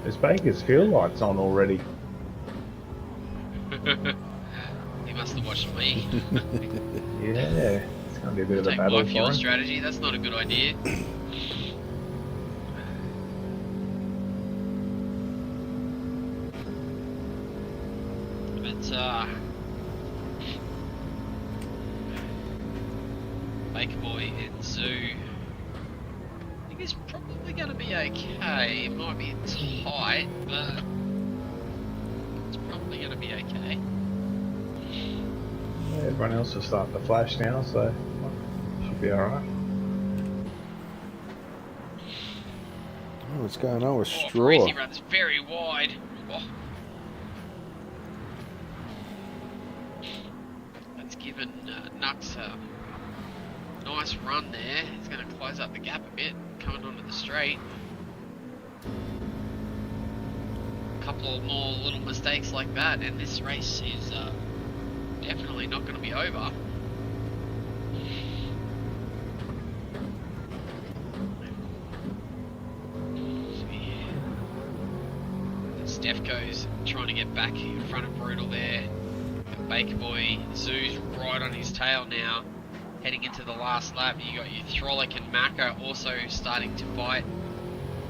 There's Baker's field lights on already. He must have watched me. Yeah, it's going to be a bit of a Take battle my for fuel him. strategy, that's not a good idea. But, Baker Boy and Zoo, I think it's probably going to be okay. It might be tight, but it's probably going to be okay. Yeah, everyone else is starting to flash now, so should be alright. Oh, what's going on with Oh, Straw? Parisi runs very wide. Oh. That's given Nux a nice run there. He's going to close up the gap a bit, coming onto the straight. A couple of more little mistakes like that, and this race is definitely not going to be over. Stefko's trying to get back in front of Brutal there. Baker Boy, Zoo's right on his tail now. Heading into the last lap, you got Uthrolic and Macca also starting to fight.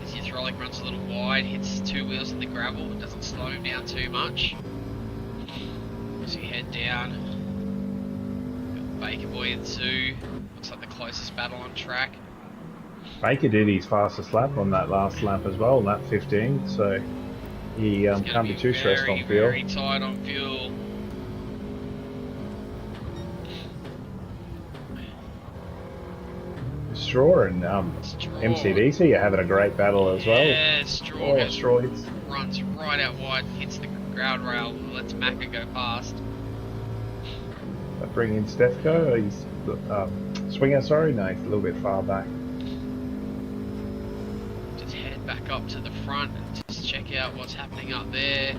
As Uthrolic runs a little wide, hits 2 wheels in the gravel, it doesn't slow him down too much. As you head down, got Baker Boy and Zoo. Looks like the closest battle on track. Baker did his fastest lap on that last lap as well, lap 15, so he can't be too stressed on fuel. Very tight on fuel. Straw and MCDC are having a great battle as well. Yeah, Straw, Oh, Straw hits. runs right out wide, hits the ground rail, lets Macca go past. They bring in Stefko. He's Swinger. Sorry, no, he's a little bit far back. Just head back up to the front and just check out what's happening up there.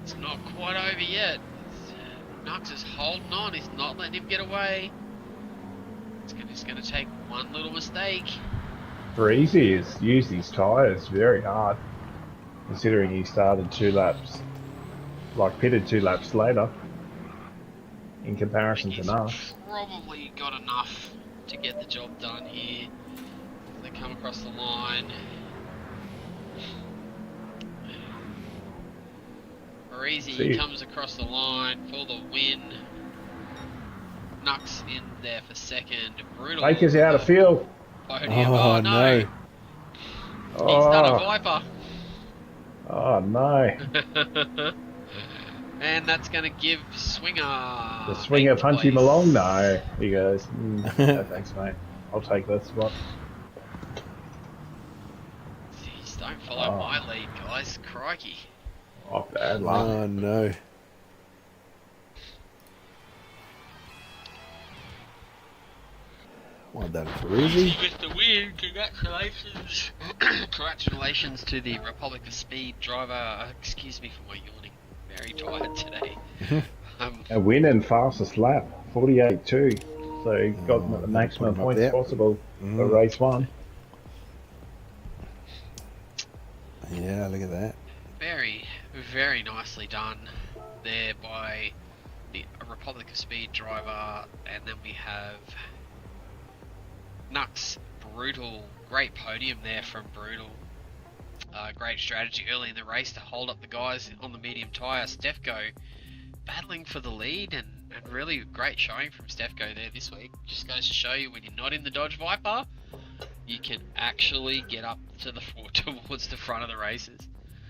It's not quite over yet. Nux is holding on, he's not letting him get away. It's just going to take one little mistake. Breezy has used his tyres very hard, considering he started 2 laps, like pitted 2 laps later, in comparison to He's Nux. probably got enough to get the job done here. They come across the line. Parisi comes across the line for the win. Nux in there for second. Brutal. Baker's out of field. Podium. Oh, no. He's done a Viper. Oh no. And that's going to give Swinger... The Swinger 8th punch him place. along? No. He goes, no thanks mate. I'll take that spot. Jeez, don't follow my lead, guys. Crikey. Oh, bad luck. Oh no. Well done, Parisi. With the win, congratulations. Congratulations to the Republic of Speed driver. Excuse me for my yawning. Very tired today. A win and fastest lap, 48.2. So he got the maximum put him up points there. possible for race 1. Yeah, look at that. Very, very nicely done there by the Republic of Speed driver. And then we have Nux Brutal. Great podium there from Brutal. Great strategy early in the race to hold up the guys on the medium tyre. Stefko battling for the lead, and really great showing from Stefko there this week. Just goes to show you, when you're not in the Dodge Viper, you can actually get up to towards the front of the races.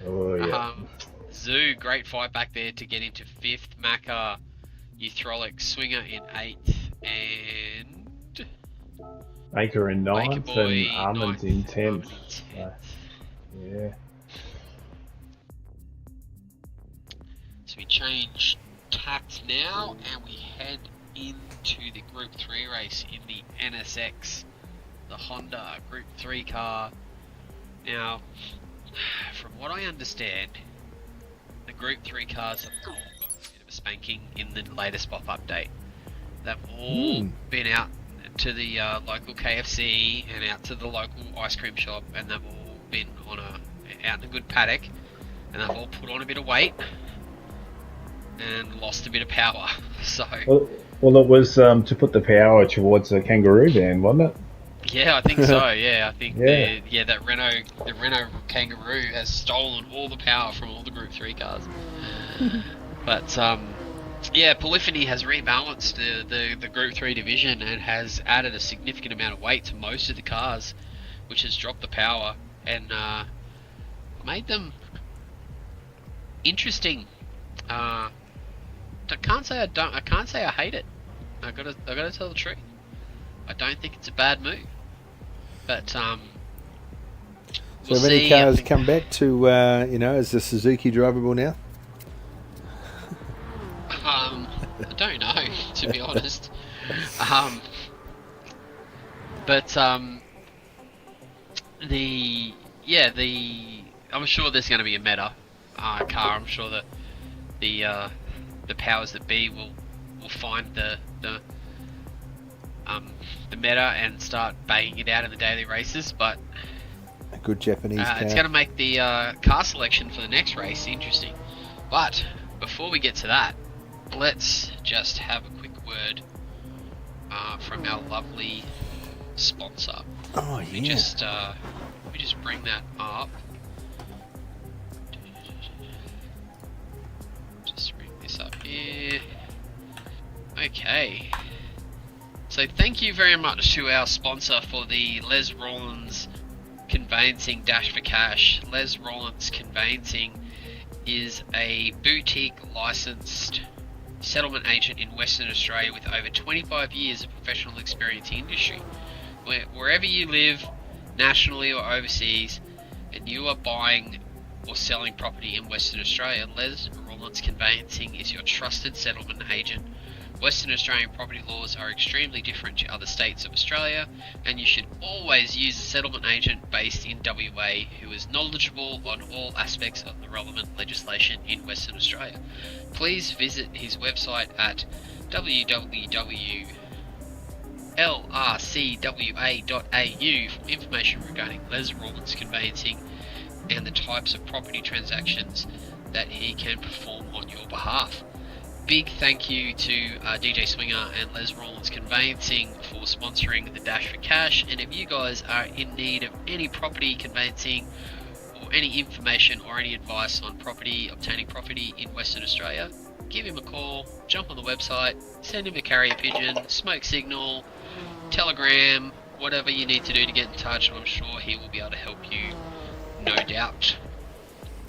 Oh, yeah. Zoo, great fight back there to get into 5th. Macca, Uthrolic, Swinger in 8th, and Baker in 9th Baker Boy, and Armand in 10th. Armand in 10th. Yeah. So we change tact now, and we head into the Group 3 race in the NSX, the Honda Group 3 car. Now, from what I understand, the Group 3 cars have all got a bit of a spanking in the latest BOP update. They've all been out to the local KFC and out to the local ice cream shop, and they've all been out in a good paddock, and they've all put on a bit of weight and lost a bit of power. So well, it was to put the power towards the Kangaroo van, wasn't it? yeah, I think so. Yeah, I think Yeah. that the Renault Kangaroo has stolen all the power from all the Group 3 cars. But yeah, Polyphony has rebalanced the Group 3 division and has added a significant amount of weight to most of the cars, which has dropped the power and made them interesting. I can't say I hate it. I gotta tell the truth. I don't think it's a bad move. But So we'll have any see. cars come back to, is the Suzuki drivable now? I don't know, to be honest. I'm sure there's going to be a meta car. I'm sure that the powers that be will find the meta and start banging it out in the daily races. But A good Japanese car. it's going to make the car selection for the next race interesting. But before we get to that, let's just have a quick word from our lovely sponsor. Oh, Let me yeah. just bring that up. Just bring this up here. Okay. So thank you very much to our sponsor for the Les Rawlins Conveyancing Dash for Cash. Les Rawlins Conveyancing is a boutique licensed settlement agent in Western Australia with over 25 years of professional experience in the industry. Wherever you live, nationally or overseas, and you are buying or selling property in Western Australia, Les Rawlins Conveyancing is your trusted settlement agent. Western Australian property laws are extremely different to other states of Australia, and you should always use a settlement agent based in WA who is knowledgeable on all aspects of the relevant legislation in Western Australia. Please visit his website at www.lrcwa.au for information regarding Les Rawlins Conveyancing and the types of property transactions that he can perform on your behalf. Big thank you to DJ Swinger and Les Rawlins Conveyancing for sponsoring the Dash for Cash. And if you guys are in need of any property conveyancing or any information or any advice on obtaining property in Western Australia, give him a call, jump on the website, send him a carrier pigeon, smoke signal, telegram, whatever you need to do to get in touch. I'm sure he will be able to help you, no doubt.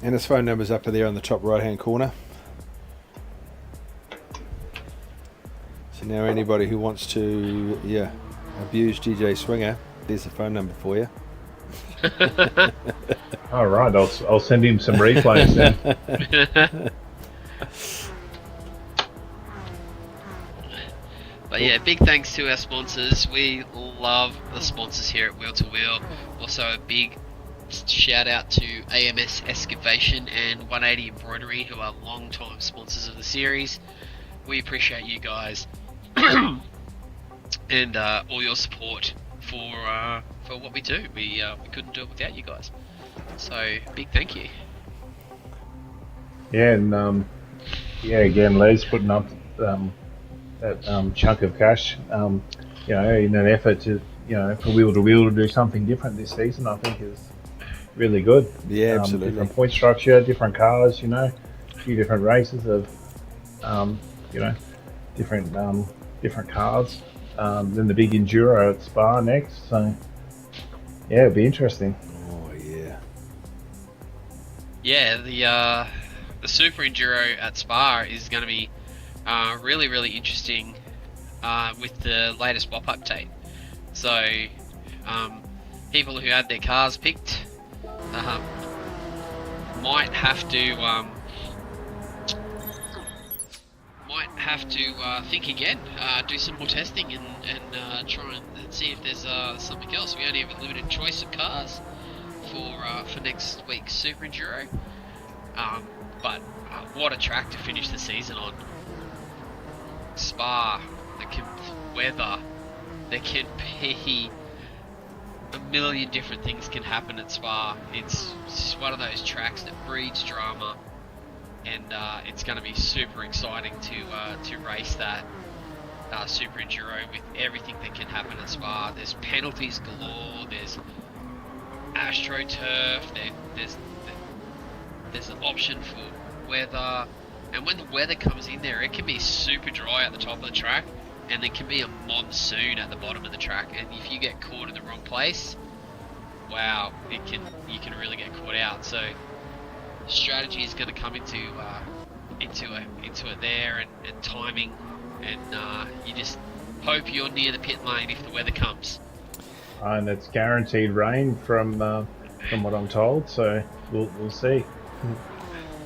And his phone number's up there on the top right hand corner. So now anybody who wants to abuse DJ Swinger, there's the phone number for you. All right, I'll send him some replays then. But yeah, big thanks to our sponsors. We love the sponsors here at Wheel to Wheel. Also a big shout out to AMS Excavation and 180 Embroidery, who are long-time sponsors of the series. We appreciate you guys and all your support for what we do. We couldn't do it without you guys. So big thank you. Yeah, and again, Les putting up that chunk of cash, in an effort to, for Wheel to Wheel to do something different this season, I think is really good. Yeah, absolutely. Different point structure, different cars, a few different races of, different cars. Then the big enduro at Spa next. So, yeah, it'll be interesting. Oh yeah. Yeah, the Super Enduro at Spa is going to be really, really interesting with the latest WOP update. So, people who had their cars picked might have to think again, do some more testing, and try and see if there's something else. We only have a limited choice of cars for next week's Super Enduro. But what a track to finish the season on. Spa, weather, there can be a million different things can happen at Spa. It's just one of those tracks that breeds drama, and it's going to be super exciting to race that Super Enduro with everything that can happen at Spa. There's penalties galore, there's AstroTurf, there's an option for weather, and when the weather comes in there, it can be super dry at the top of the track, and there can be a monsoon at the bottom of the track, and if you get caught in the wrong place, wow, you can really get caught out. So strategy is going to come into it there, and timing, and you just hope you're near the pit lane if the weather comes. And it's guaranteed rain from what I'm told, so we'll see.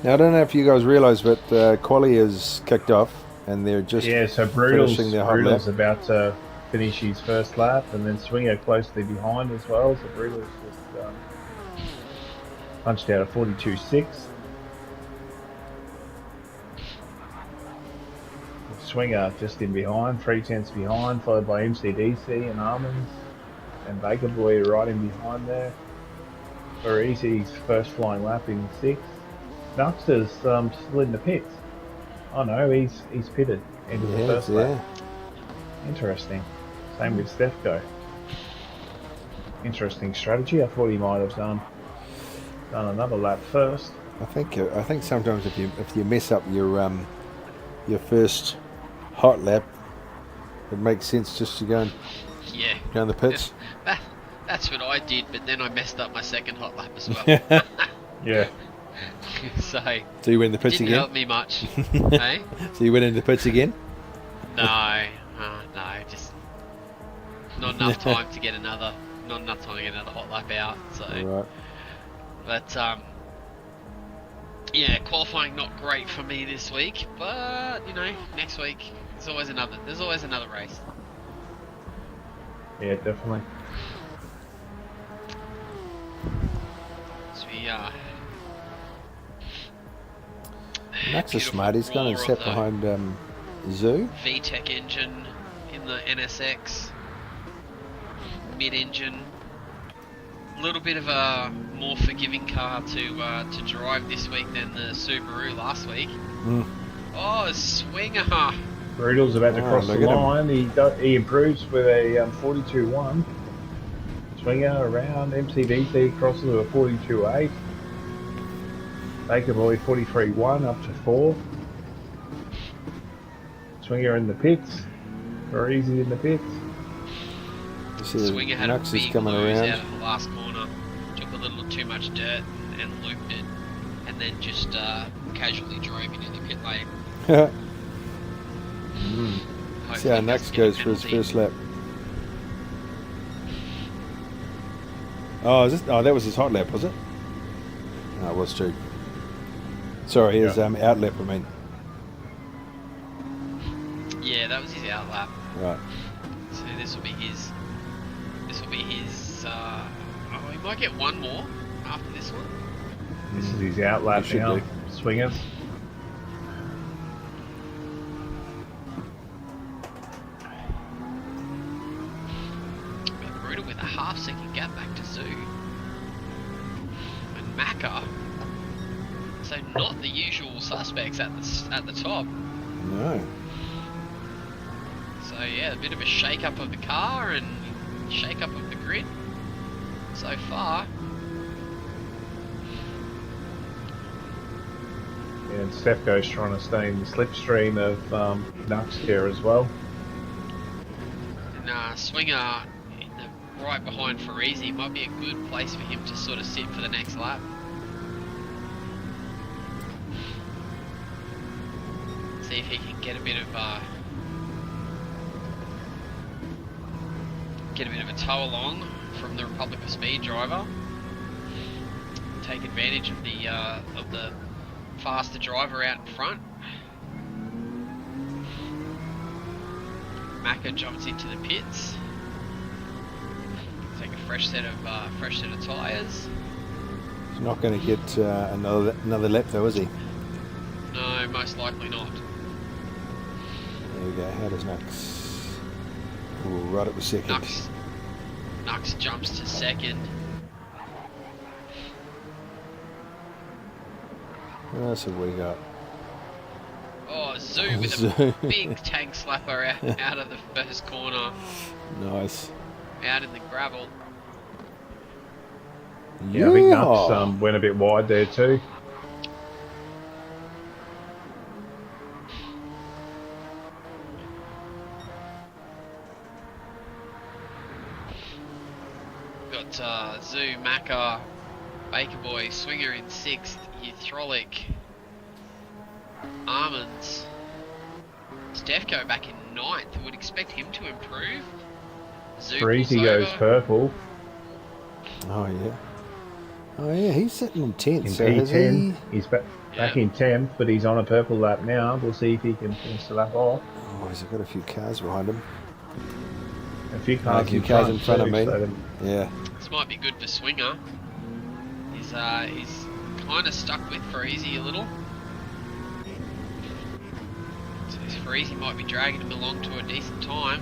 Now I don't know if you guys realise, but Quali is kicked off, and they're just so finishing their hot lap. Brutal's about to finish his first lap, and then Swinger closely behind as well. So Brutal's just punched out a 42.6. Swinger just in behind, 3/10 behind, followed by MCDC and Almonds, and Baker Boy right in behind there. For Easy's first flying lap in 6th. Nuxter's still in the pits. Oh no, he's pitted into the first lap. Interesting. Same with Stefko. Interesting strategy. I thought he might have done another lap first. I think sometimes if you mess up your first hot lap, it makes sense just to go in the pits. That's what I did, but then I messed up my second hot lap as well. Yeah. So you went in the pits didn't again? help me much. Hey? So you went in the pits again? No, just not enough time to get another hot lap out. So, Right. but qualifying not great for me this week, but next week there's always another race. Yeah, definitely. So Max is smart. He's gone and sat behind Zoo. VTEC engine in the NSX, mid-engine. A little bit of a more forgiving car to drive this week than the Subaru last week. Oh, Swinger! Brutal's about to cross the look at line. He improves with a 42.1. Swinger around, MCDC crosses with a 42.8. Baker Boy 43.1 up to 4. Swinger in the pits. Very easy in the pits. Swinger had a Nux is big coming lose around. out of the last corner. Took a little too much dirt and looped it, and then just casually drove into the pit lane. See how Nux goes for his first lap. Oh, that was his hot lap, was it? No, it was too. Sorry, his out lap, I mean. Yeah, that was his out lap. Right. So this will be his. He might get one more after this one. This is his out lap He should now. do. Swingers. half-second gap back to Zoo. And Macca. So not the usual suspects at the top. No. So yeah, a bit of a shake-up of the car and shake-up of the grid so far. Yeah, and Stefko's trying to stay in the slipstream of Nux here as well. And Swinger right behind Farisi might be a good place for him to sort of sit for the next lap. See if he can get a bit of a tow along from the Republic of Speed driver. Take advantage of the faster driver out in front. Macca jumps into the pits. Take a fresh set of tyres. He's not going to get another lap though, is he? No, most likely not. There we go. How does Nux? Ooh, right up to second. Nux jumps to second. What else have we got? Oh, Zoo with a big tank slapper out of the first corner. Nice. Out in the gravel. Yeah, I think Nux went a bit wide there too. Got Zoo, Macca, Baker Boy, Swinger in 6th, Uthrolic, Armands, Stefko back in 9th. Would expect him to improve. Zoo Breezy goes purple. Oh yeah. Oh yeah, he's sitting in 10th. In So P10. He's back in 10th, but he's on a purple lap now. We'll see if he can finish the lap off. Oh, he's got a few cars behind him. A few cars, in front of me. So Yeah. This might be good for Swinger. He's kind of stuck with Farisi a little. So this Farisi might be dragging him along to a decent time.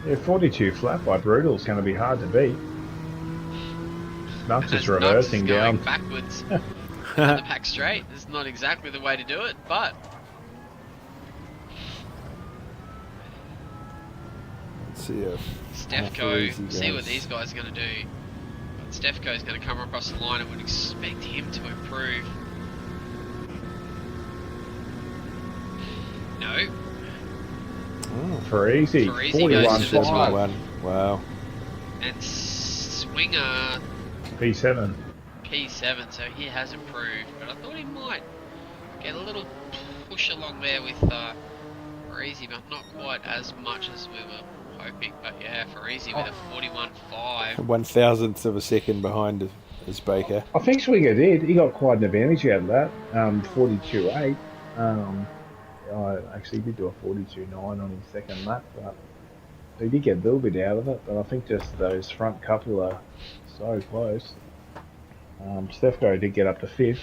yeah, 42 flat by Brutal is going to be hard to beat. Nux is reversing going down. backwards on the back straight. It's not exactly the way to do it, but Let's see if Stefko, see what these guys are going to do. But Stefko's going to come across the line and would expect him to improve. No. Oh, Farisi, Farisi 41 goes to the top. 41. Wow. And Swinger P7. P7, so he has improved. But I thought he might get a little push along there with Farisi, but not quite as much as we were hoping. But yeah, Farisi with a 41.5. 1,000th of a second behind is Baker. I think Swinger did. He got quite an advantage out of that. 42.8. I actually did do a 42.9 on his second lap, but he did get a little bit out of it. But I think just those front couple are so close. Stefko did get up to 5th.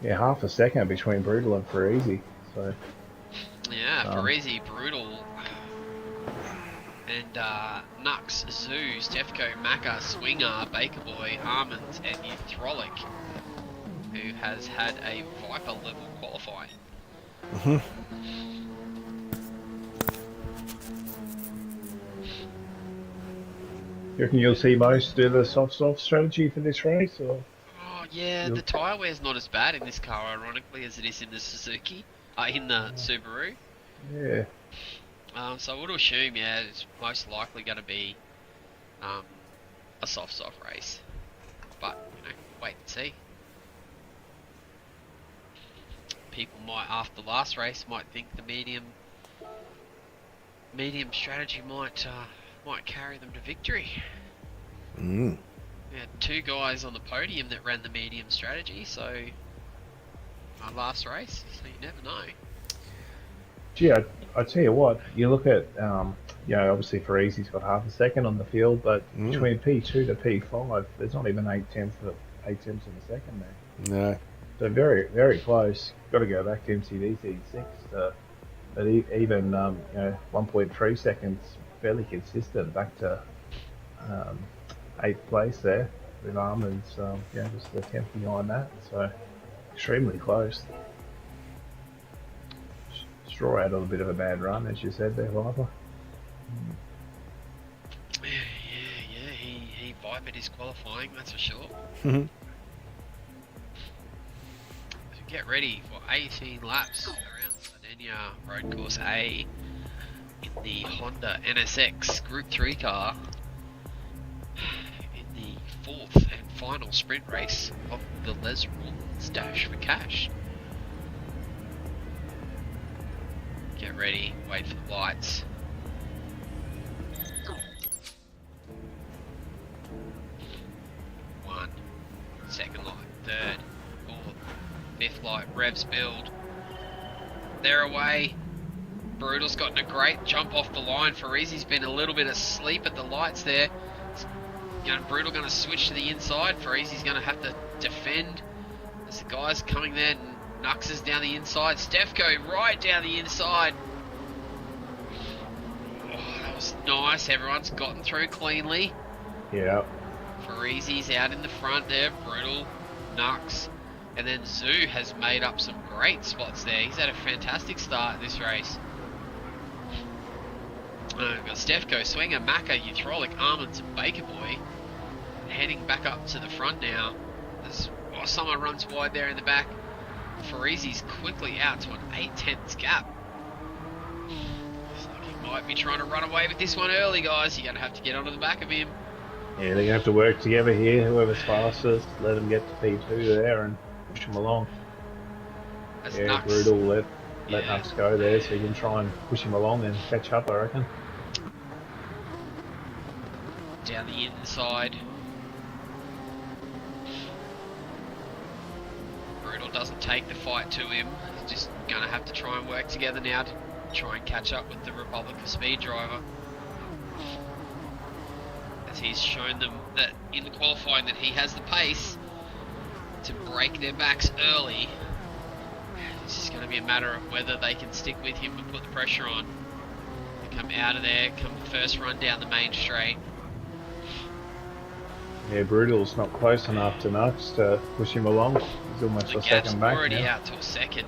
Yeah, half a second between Brutal and Farisi. So Yeah, Farisi, Brutal, and Nux, Zoo, Stefko, Macca, Swinger, Baker Boy, Armands, and Uthrolic, who has had a Viper level qualify. you reckon you'll see most do the soft strategy for this race, or? Oh yeah, the tyre wear's not as bad in this car, ironically, as it is in the Suzuki, in the Subaru. Yeah. So I would assume, yeah, it's most likely going to be a soft race. But, wait and see. People might, after the last race, might think the medium strategy might carry them to victory. Mm. We had 2 guys on the podium that ran the medium strategy, so our last race, so you never know. Gee, I tell you what, you look at, obviously Farisi's got half a second on the field, but between P2 to P5, there's not even 8 tenths in a second there. No. they're very, very close. Got to go back to MCDC6. But even 1.3 seconds, fairly consistent. Back to um, 8th place there with Armands. Just the 10th behind that. So extremely close. Straw had a little bit of a bad run, as you said there, Viper. Yeah, he vipered his qualifying, that's for sure. Mhm. So get ready for 18 laps around Sardinia Road Course A in the Honda NSX Group 3 car in the 4th and final sprint race of the Les Rawlins Dash for Cash. Get ready, wait for the lights. One, second light, third, fourth, fifth light, revs build. They're away. Brutal's gotten a great jump off the line. Farizi's been a little bit asleep at the lights there. Brutal going to switch to the inside. Farizi's going to have to defend. As the guys coming there, Nux is down the inside. Stefko right down the inside. Oh, that was nice. Everyone's gotten through cleanly. Yeah. Farizi's out in the front there. Brutal, Nux. And then Zoo has made up some great spots there. He's had a fantastic start this race. We've got Stefko, Swinger, Macca, Uthrolic, Armands, and Baker Boy heading back up to the front now. Someone runs wide there in the back. Farizi's quickly out to an 8/10 gap. Looks like he might be trying to run away with this one early, guys. You're going to have to get onto the back of him. Yeah, they're going to have to work together here. Whoever's fastest, let them get to P2 there and push them along. As Yeah, Nux, Brutal, let Yeah. Nux go there so you can try and push him along and catch up, I reckon. down the inside. Brutal doesn't take the fight to him. He's just going to have to try and work together now to try and catch up with the Republic of Speed driver. As he's shown them that in the qualifying that he has the pace to break their backs early. It's just going to be a matter of whether they can stick with him and put the pressure on. They come out of there, come the first run down the main straight. Yeah, Brutal's not close enough to Nux to push him along. He's almost The a gap's second back already now. out to a second.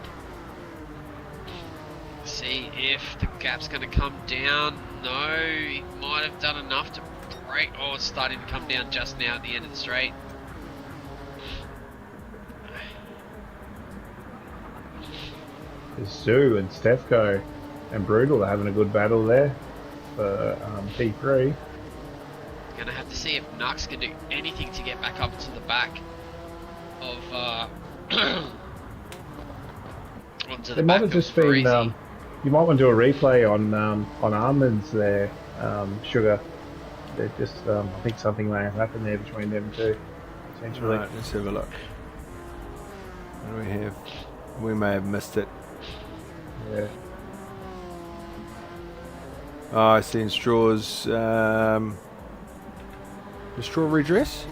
See if the gap's going to come down. No, he might have done enough to break. Oh, it's starting to come down just now at the end of the straight. There's Zoo and Stefko and Brutal are having a good battle there for P3. Going to have to see if Nux can do anything to get back up to the back of onto the It might back have of just been. Parisi. You might want to do a replay on Armands there, Sugar. They're just, I think something may have happened there between them two, essentially. Right, let's have a look. What do we have? We may have missed it. Yeah. Oh, I see in Straw's the Straw redress.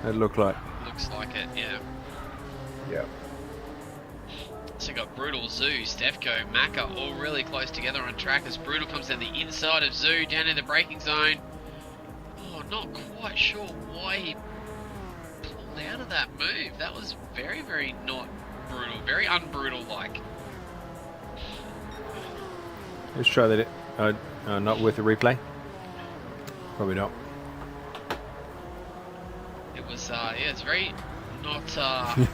It looked like. Looks like it, yeah. Yeah. So you got Brutal, Zoo, Stefko, Macca all really close together on track as Brutal comes down the inside of Zoo down in the braking zone. Oh, not quite sure why he pulled out of that move. That was very, very not brutal, very unbrutal like. Let's try that. Not worth a replay. Probably not. It was, it's very not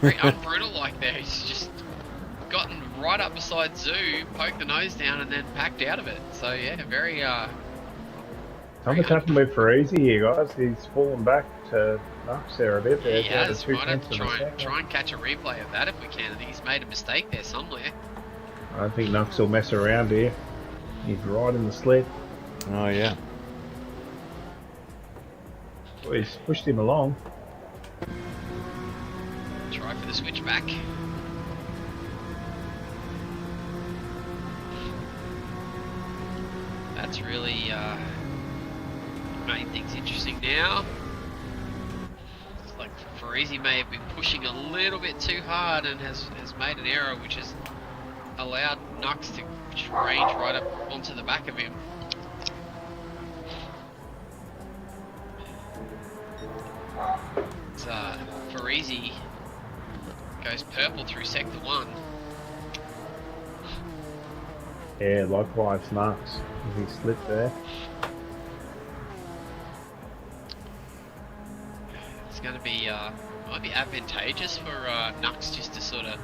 very unbrutal like there. He's just gotten right up beside Zoo, poked the nose down, and then packed out of it. So yeah, very Something's happened with Parisi here, guys. He's fallen back to Nux there a bit. There. He Down to has. 2 Might have tenths to of a second. try and catch a replay of that if we can. I think he's made a mistake there somewhere. I think Nux will mess around here. He's right in the slit. Oh yeah. Well, he's pushed him along. Try for the switchback. That's really made things interesting now. It's like Parisi may have been pushing a little bit too hard and has made an error which has allowed Nux to range right up onto the back of him. So, Parisi goes purple through sector 1. Yeah, likewise, Nux. He slipped there. It's going to be, might be advantageous for Nux just to sort of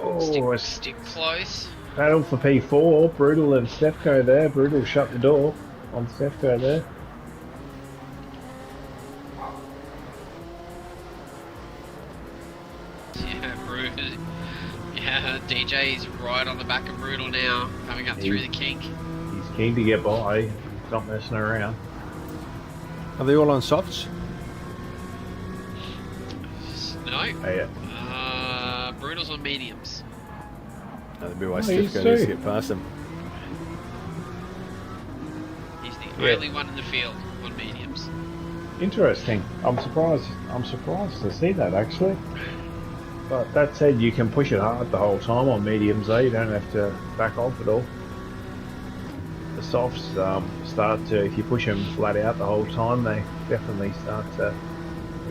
Oh, stick close. battle for P4. Brutal and Stefko there. Brutal shut the door on Stefko there. Yeah, Brutal. Yeah, DJ is right on the back of Brutal now, coming up through the kink. He's keen to get by. He's not messing around. Are they all on softs? No. Yeah. Brutal's on mediums. No, that'd be why he's Stefko needs to too. get past them. He's the Yeah. only one in the field on mediums. Interesting. I'm surprised. I'm surprised to see that actually. But that said, you can push it hard the whole time on mediums. You don't have to back off at all. The softs start to, if you push them flat out the whole time, they definitely start to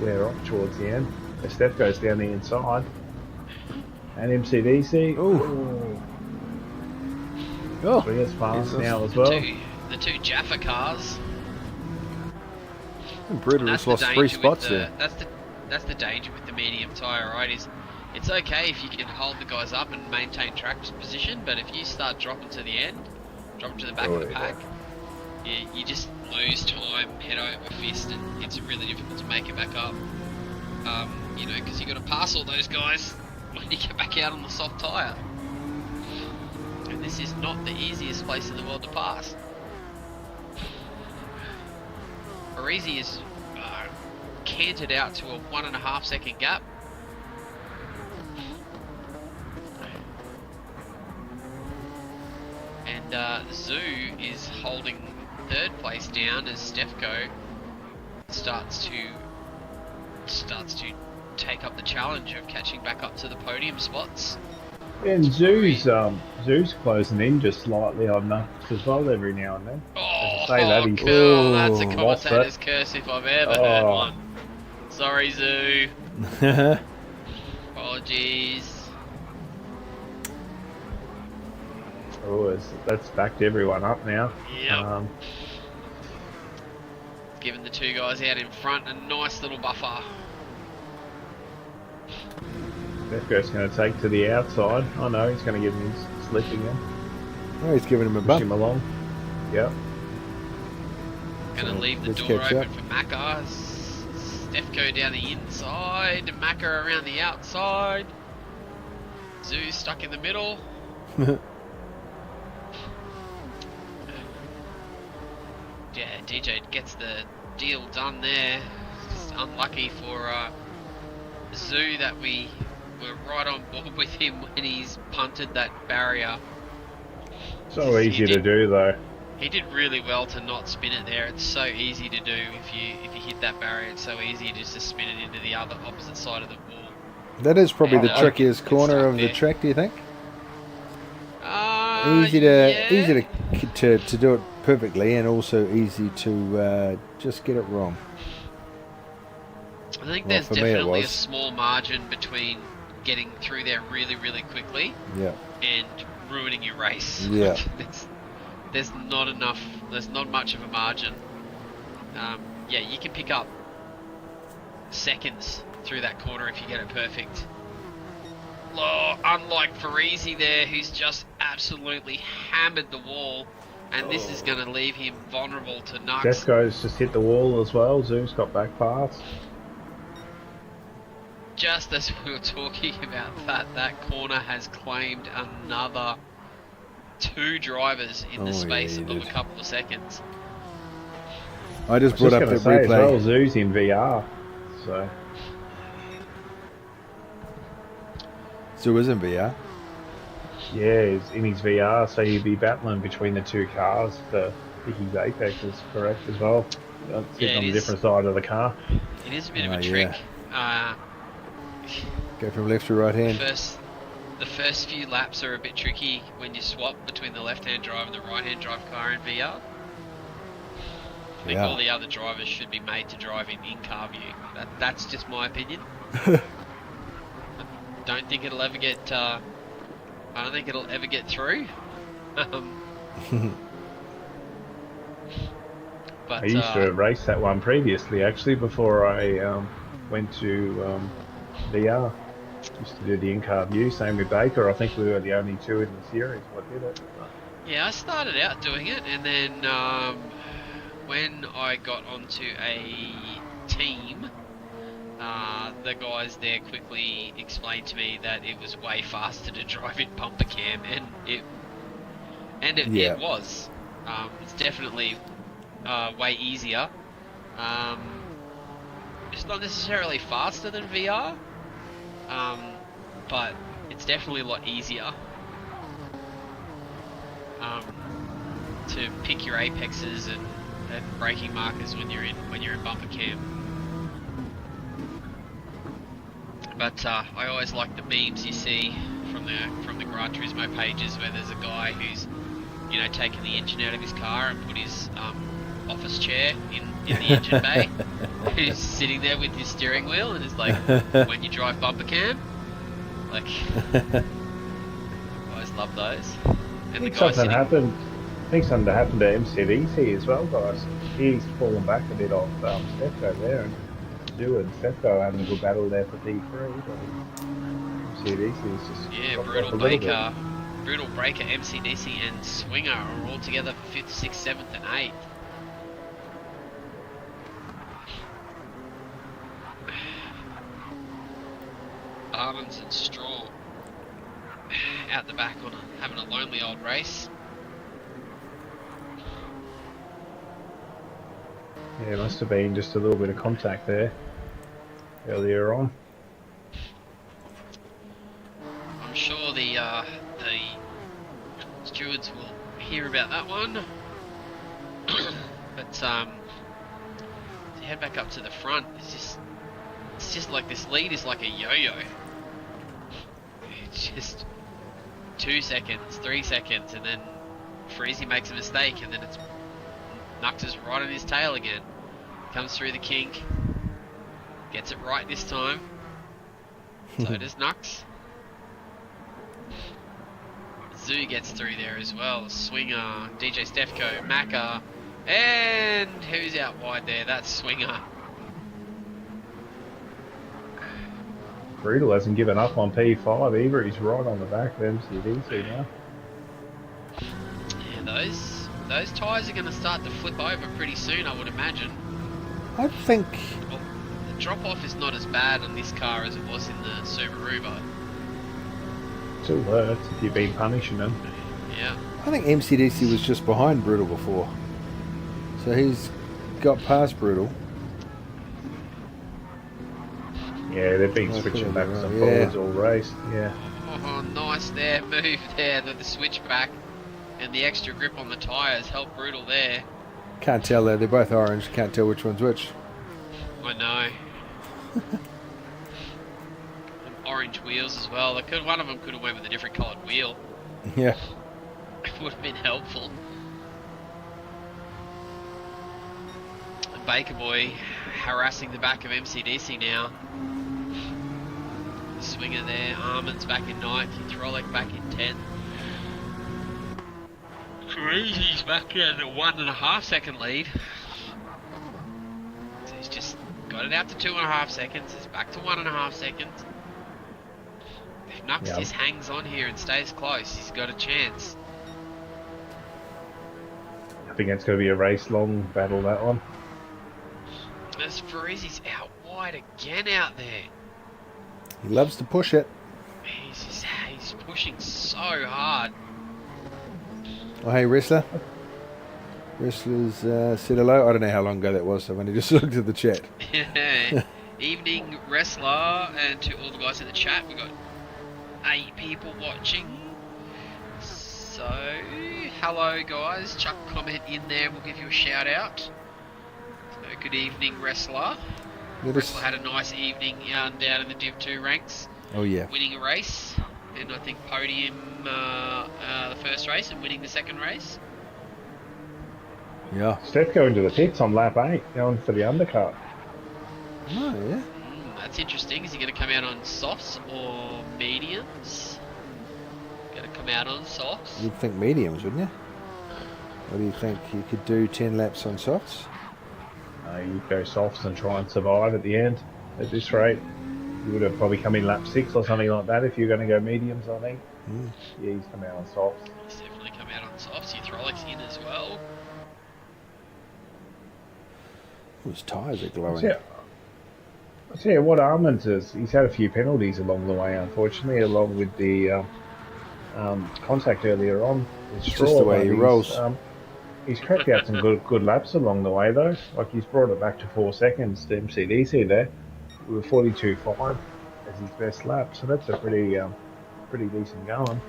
wear off towards the end. The step goes down the inside. And MCDC. Ooh. Oh, So he gets fast Jesus. now as well. The two Jaffa cars. Brutal That's just the lost danger 3 with spots the, there. That's the danger with the medium tyre, right? Is it's okay if you can hold the guys up and maintain track position, but if you start dropping to the end, dropping to the back of the pack, you just lose time, head over fist, and it's really difficult to make it back up. You know, because you got to pass all those guys when you get back out on the soft tyre. And this is not the easiest place in the world to pass. Parisi is canted out to a 1.5 second gap. And Zoo is holding third place down as Stefko starts to take up the challenge of catching back up to the podium spots. And Zoo's closing in just slightly on Nux as well every now and then. Oh, Say that, he's- cool. That's a lost commentator's curse if I've ever heard one. Sorry, Zoo. Apologies. Oh, that's backed everyone up now. Yep. Giving the two guys out in front a nice little buffer. Stefko's going to take to the outside. Oh no, he's going to give him his slip again. Oh, he's giving him a Push bump. him along. Yep. Gonna leave the let's door catch open up. for Macca. Stefko down the inside, Macca around the outside. Zoo stuck in the middle. Yeah, DJ gets the deal done there. Just unlucky for Zoo that we were right on board with him when he's punted that barrier. So He easy to did- do though. He did really well to not spin it there. It's so easy to do if you hit that barrier. It's so easy just to spin it into the other opposite side of the wall. That is probably the Yeah, trickiest it's corner stuck of the there. track, do you think? Yeah. Easy to do it perfectly, and also easy to just get it wrong. I think Well, there's for me it definitely a was. small margin between getting through there really, really quickly Yeah. and ruining your race. Yeah. There's not enough. There's not much of a margin. Yeah, you can pick up seconds through that corner if you get it perfect. Oh, unlike Parisi there, who's just absolutely hammered the wall, and this is going to leave him vulnerable to Nux. Stefko's just hit the wall as well. Zoo's got back pass. Just as we were talking about that corner has claimed another 2 drivers in the Oh, space yeah, of he a did. couple of seconds. I just I brought was up just the going to say as well, replay. Zoo's in VR. So Zoo is in VR. yeah, he's in his VR, so he'd be battling between the two cars for Vicky's Apex is correct as well. Sitting Yeah, it on the is. different side of the car. It is a bit of a Oh, trick. Go from left to right hand. the first few laps are a bit tricky when you swap between the left-hand drive and the right-hand drive car in VR. I think all the other drivers should be made to drive in car view. That's just my opinion. I don't think it'll ever get. I don't think it'll ever get through. But I used to race that one previously, actually, before I went to VR. Used to do the in-car view, same with Baker. I think we were the only two in the series what did it. Yeah, I started out doing it, and then when I got onto a team, the guys there quickly explained to me that it was way faster to drive in bumper cam, and it was. It's definitely way easier. It's not necessarily faster than VR, but it's definitely a lot easier to pick your apexes and braking markers when you're in bumper cam. But I always like the memes you see from the Gran Turismo pages where there's a guy who's taken the engine out of his car and put his office chair in the engine bay. Who's sitting there with his steering wheel and is like, when you drive bumper cam, like, I always love those. And I think something happened to MCDC as well, guys. He's fallen back a bit off Stefko there, and Stu and Stefko having a good battle there for P3. But MCDC is just Brutal Breaker, MCDC and Swinger are all together for 5th, 6th, 7th and 8th. Armans and Straw out the back having a lonely old race. Yeah, must have been just a little bit of contact there earlier on. I'm sure the stewards will hear about that one. But to head back up to the front, it's just like this lead is like a yo-yo. It's just 2 seconds, 3 seconds, and then Freezy makes a mistake, and then it's Nux is right on his tail again. Comes through the kink, gets it right this time. So does Nux. Zoo gets through there as well. Swinger, DJ Stefko, Macca, and who's out wide there? That's Swinger. Brutal hasn't given up on P5 either. He's right on the back of MCDC now. Yeah, those tyres are going to start to flip over pretty soon, I would imagine. I think... Well, the drop-off is not as bad on this car as it was in the Subaru, but... Still hurts if you've been punishing them. Yeah. I think MCDC was just behind Brutal before. So he's got past Brutal. Yeah, they've been switching backwards and forwards all race. Yeah. Oh, nice there, move there, the switchback and the extra grip on the tyres helped Brutal there. Can't tell though, they're both orange, can't tell which one's which. I know. And orange wheels as well. One of them could have went with a different coloured wheel. Yeah. It would have been helpful. And Baker Boy harassing the back of MCDC now. Swinger there, Arman's back in 9th, Trolek back in 10th. Crazy's back in a 1.5 second lead. So he's just got it out to 2.5 seconds, it's back to 1.5 seconds. If Nux just hangs on here and stays close, he's got a chance. I think it's going to be a race-long battle, that one. As Farizi's out wide again out there. He loves to push it. He's pushing so hard. Oh, hey, Wrestler. Wrestler's said hello. I don't know how long ago that was. I've only just looked at the chat. Evening, Wrestler, and to all the guys in the chat. We've got 8 people watching. So, hello, guys. Chuck a comment in there. We'll give you a shout out. So, good evening, Wrestler. Let us- Bristol had a nice evening down in the Div 2 ranks, Oh yeah. winning a race, and I think podium the first race and winning the second race. Yeah. Steph going to the pits on lap 8, going for the undercut. Oh yeah. That's interesting. Is he going to come out on softs or mediums? Going to come out on softs. You'd think mediums, wouldn't you? What do you think? You could do 10 laps on softs? You go softs and try and survive at the end. At this rate, you would have probably come in lap 6 or something like that if you're going to go mediums, I think. Yeah, he's come out on softs. He's definitely come out on softs. Hydraulics in as well. His tyres are glowing. Yeah. I tell you what, Armand he's had a few penalties along the way, unfortunately, along with the contact earlier on. It's just the way he rolls. He's cracked out some good laps along the way, though. Like, he's brought it back to 4 seconds to MCDC there, with 42.5 as his best lap. So that's a pretty decent going.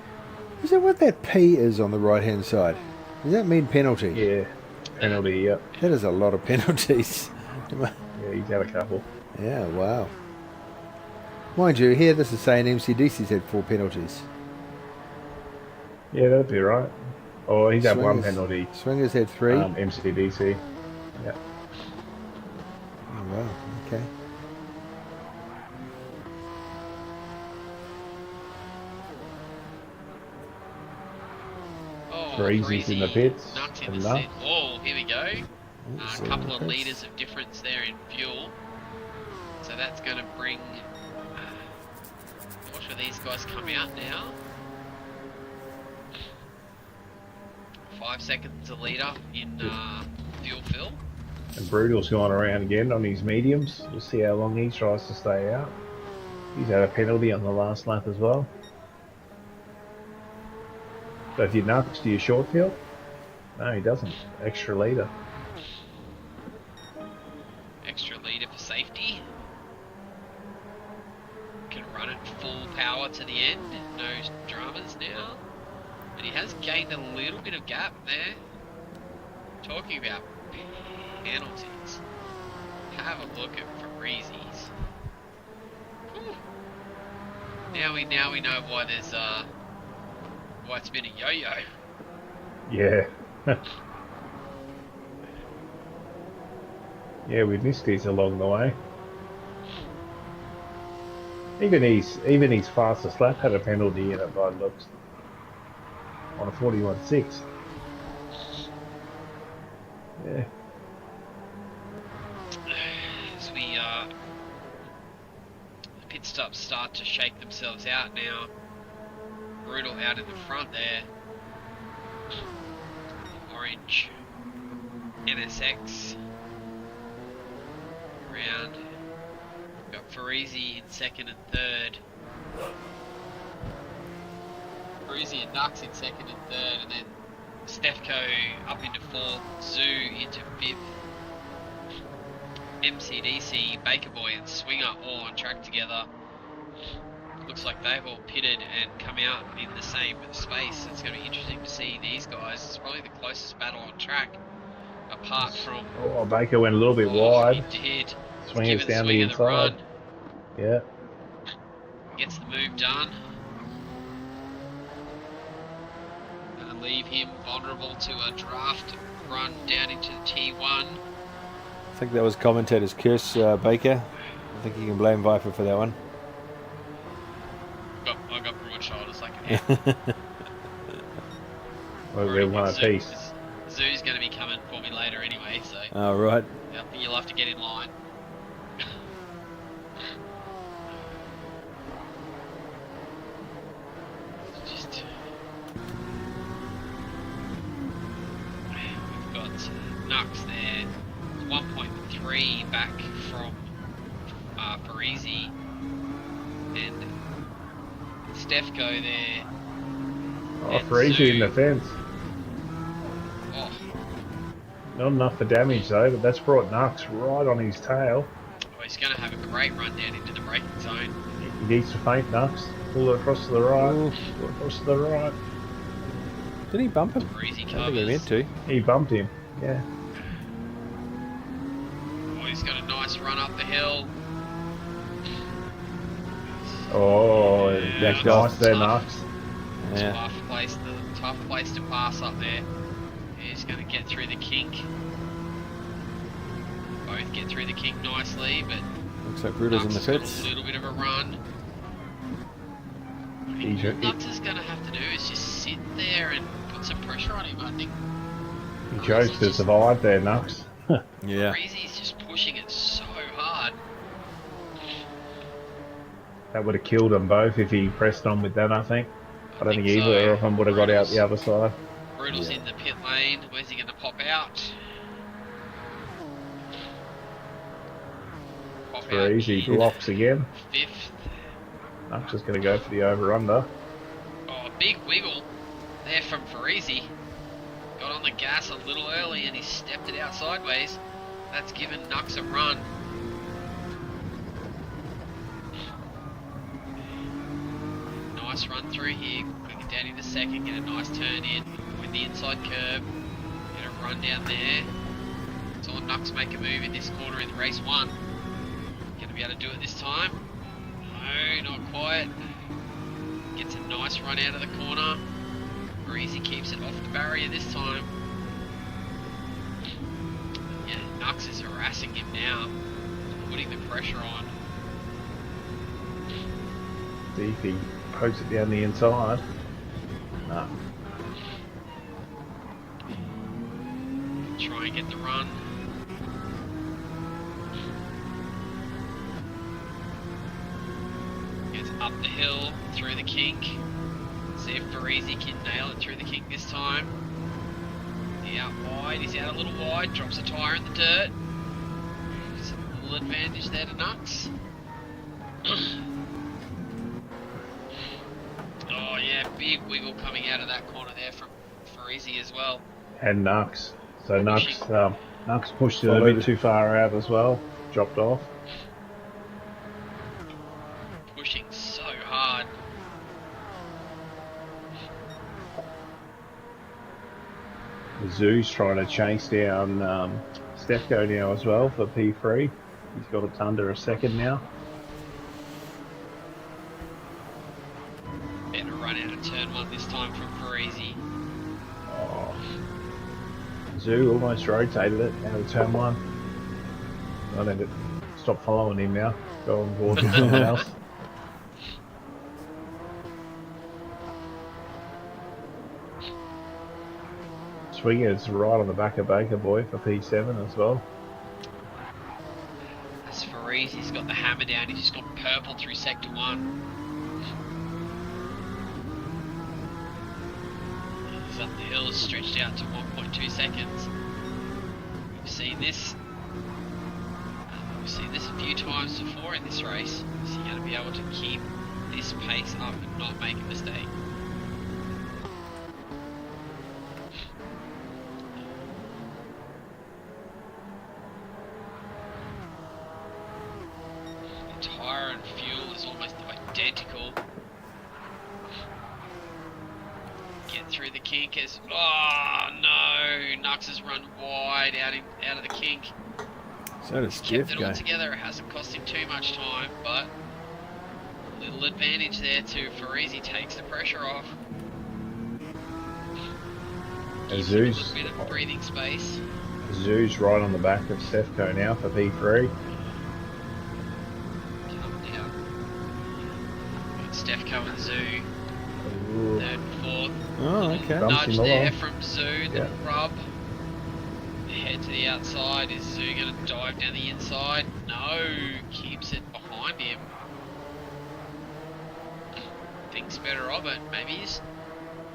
Is that what that P is on the right hand side? Does that mean penalty? Yeah, penalty. Yeah, That is a lot of penalties. yeah, he's had a couple. Yeah, wow. Mind you, here this is saying MCDC's had 4 penalties. Yeah, that'd be right. Oh, he's had one Swingers- penalty. Swingers had 3. MCDC. Yeah. Oh, wow, okay. Oh, Breezy's in the Breezy, pits. Nuts in the Enough. seat. Oh, here we go. Oops, A couple of that's- litres of difference there in fuel. So that's going to bring... Watch where these guys come out now. 5 seconds a litre in fuel fill. And Brutal's gone around again on his mediums. We'll see how long he tries to stay out. He's had a penalty on the last lap as well. So if you nuts, do you short field? No, he doesn't. Extra litre. Extra litre for safety. Can run it full power to the end. No dramas now. And he has gained a little bit of gap there. Talking about penalties. Have a look at Fabrizi's. Now we know why there's why it's been a yo-yo. Yeah. Yeah, we missed these along the way. Even his fastest lap had a penalty in it by the looks. On a 41.6. Yeah. As we the pit stops start to shake themselves out now. Brutal out in the front there. Orange NSX around. Got Farisi in second and third. Farisi and Nux in second and third, and then Stefco up into fourth, Zoo into fifth. MCDC, Baker Boy and Swinger all on track together. Looks like they've all pitted and come out in the same space. It's going to be interesting to see these guys. It's probably the closest battle on track, apart from Oh, Baker went a little bit wide. He did. Swingers Give down the Swinger inside. run. Yeah. Gets the move done. Gonna leave him vulnerable to a draft run down into the T1. I think that was commentator's curse, Baker. I think you can blame Viper for that one. I got broad shoulders like an ant. Well, they're one apiece. Zoo's going to be coming for me later anyway, so Oh, right. I think you'll have to get in line. Just we've got Nux there, 1.3 back from Parisi, and Stefco there. Oh, and for easy in Zoo. the fence. Oh, Not enough for damage though, but that's brought Nux right on his tail. he's going to have a great run down into the braking zone. He needs to feint Nux. Pull it across to the right. Ooh. Pull it across to the right. Did he bump him? Parisi I don't think he covers. meant to. He bumped him. Yeah. Oh, he's got a nice run up the hill. Oh, Yeah, that's off. nice there, Tough. Knox. Yeah. Tough place to pass up there. He's going to get through the kink. Both get through the kink nicely, but Looks like Bruto's in the Nux has got pits. a little bit of a run. He's- All Nux is going to have to do is just sit there and put some pressure on him, I think. He chose to survive there, Knox. Yeah. Breezy's just pushing it so hard. That would have killed them both if he pressed on with that, I think. I don't think think so. either of them would have got out the other side. Brutal's Yeah. in the pit lane. Where's he going to pop out? Pop For easy in blocks again. 5th. Knox is going to go for the over-under. Oh, big wiggle there from Farisi. Got on the gas a little early and he stepped it out sideways. That's given Nux a run. Nice run through here. Quick it down into second. Get a nice turn in with the inside curve. Get a run down there. Saw Nux make a move in this corner in race 1. Gonna be able to do it this time. No, not quite. Gets a nice run out of the corner. Breezy keeps it off the barrier this time. Yeah, Nux is harassing him now. Putting the pressure on. See if he pokes it down the inside. No. Try and get the run. Gets up the hill, through the kink. See if Farisi can nail it through the kink this time. He out wide, he's out a little wide, drops a tyre in the dirt. Just a little advantage there to Nux. Oh yeah, big wiggle coming out of that corner there from Farisi as well. And Knox. So Knox pushed it a bit too far out as well. Dropped off. Pushing so hard. Zoo's trying to chase down Stefko now as well for P3. He's got it under a second now. Better run out of turn 1 this time from Farisi. Oh. Zoo almost rotated it out of turn 1. I need to stop following him now. Go on board with someone else. Swinger's right on the back of Baker Boy for P7 as well. As Farisi's got the hammer down, he's just got purple through sector 1. He's up the hill, stretched out to 1.2 seconds. We've seen this. We've seen this a few times before in this race. Is he going to be able to keep this pace up and not make a mistake? The tyre and fuel is almost identical. Get through the kink as... Oh no! Nux has run wide out of the kink. So does Kept Jeff it go. all together. It hasn't cost him too much time, but a little advantage there to Farisi. Takes the pressure off. Gives him a Zoo's, little bit of breathing space. Zoo's right on the back of Stefko now for P3. Come down. Got Stefko and Zoo. Ooh. Third and fourth. Oh, okay. Dump. Nudge him there along. from Zoo. The Yeah. rub. Head to the outside. Is Zoo going to dive down the inside? No. Keeps it behind him. Thinks better of it. Maybe he's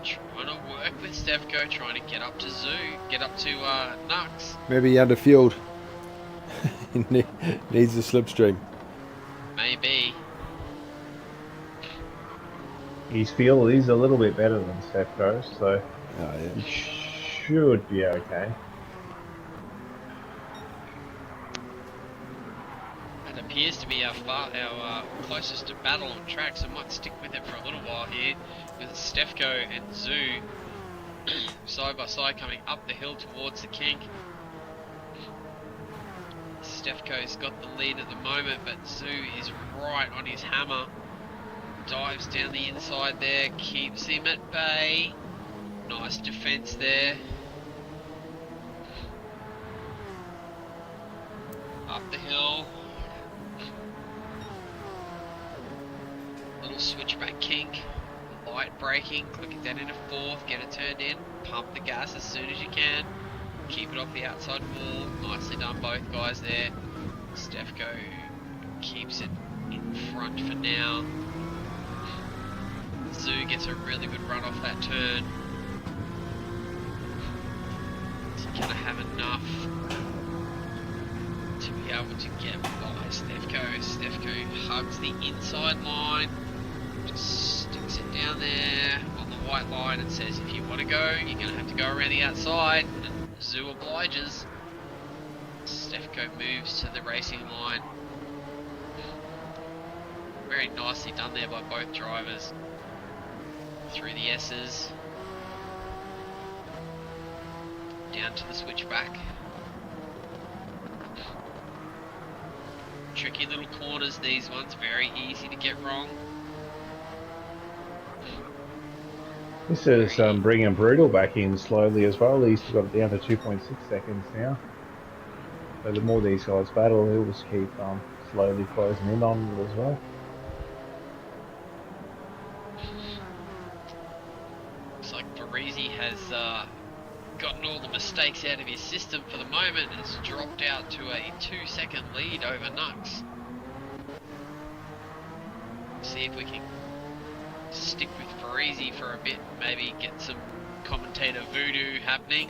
trying to work with Stefko, trying to get up to Zoo, get up to Nux. Maybe underfield. He needs a slipstream. Maybe. His feel is a little bit better than Stefko, so Oh, yeah. he should be okay. It appears to be our closest to battle on track, so I might stick with it for a little while here. With Stefko and Zoo side by side coming up the hill towards the kink. Stefko's got the lead at the moment, but Zoo is right on his hammer. Dives down the inside there, keeps him at bay. Nice defence there. Up the hill. Little switchback kink. Light braking, click it down into fourth, get it turned in. Pump the gas as soon as you can. Keep it off the outside wall. Nicely done, both guys there. Stefko keeps it in front for now. Zoo gets a really good run off that turn. He's gonna have enough to be able to get by Stefko. Stefko hugs the inside line, just sticks it down there on the white line and says, if you want to go, you're gonna have to go around the outside. And Zoo obliges. Stefko moves to the racing line. Very nicely done there by both drivers. Through the S's. Down to the switchback. Tricky little corners, these ones. Very easy to get wrong. This is bringing Brutal back in slowly as well. He's got it down to 2.6 seconds now. So the more these guys battle, he'll just keep slowly closing in on it as well. Looks like Parisi has gotten all the mistakes out of his system for the moment and has dropped out to a 2-second lead over Nux. See if we can stick with Parisi for a bit, maybe get some commentator voodoo happening.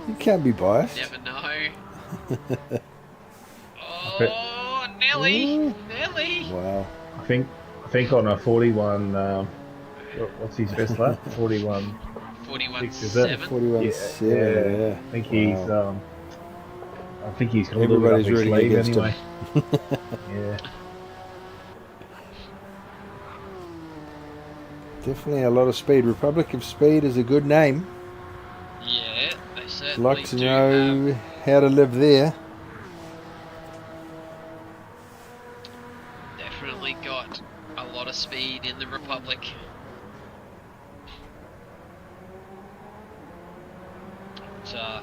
You can't be biased. Never know. Oh, Nelly! Ooh. Nelly! Wow. I think on a 41, what's his best lap? 41. 41.7. 41.7, yeah. I think he's I think he's got a little Everybody's bit up his rooting sleeve against anyway. him. Yeah. Definitely a lot of speed. Republic of Speed is a good name. Yeah, they certainly Like to do know have how to live there. definitely got a lot of speed in the Republic. But,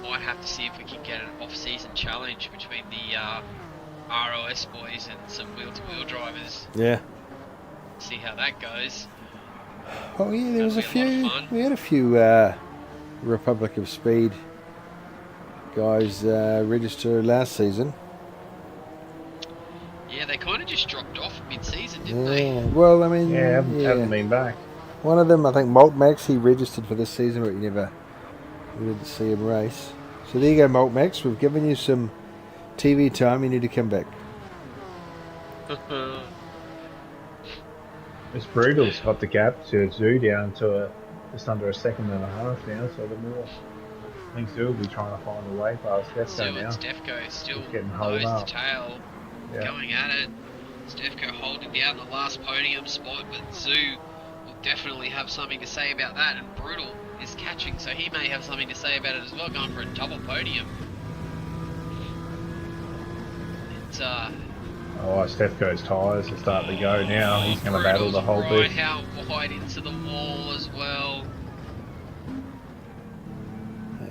might have to see if we can get an off-season challenge between the ROS boys and some wheel-to-wheel drivers. Yeah. See how that goes. Oh yeah, there was a That'd be a few. lot of fun. We had a few Republic of Speed guys register last season. Yeah, they kind of just dropped off mid-season, didn't Yeah. they? Well, I mean, Yeah, haven't been back. One of them, I think, Malt Max, he registered for this season, but we didn't see him race. So there you go, Malt Max. We've given you some TV time. You need to come back. This Brutal's got the gap to Zoo down to just under a second and a half now, so the more I think Zoo will be trying to find a way past Zoo Stefko and now. Stefko still He's getting held nose up. to tail, Yeah. going at it. Stefko holding down the last podium spot, but Zoo will definitely have something to say about that, and Brutal is catching, so he may have something to say about it as well, going for a double podium. It's Oh, Stefko's tyres are starting to go now. He's going to battle the whole right bit. out wide into the wall as well.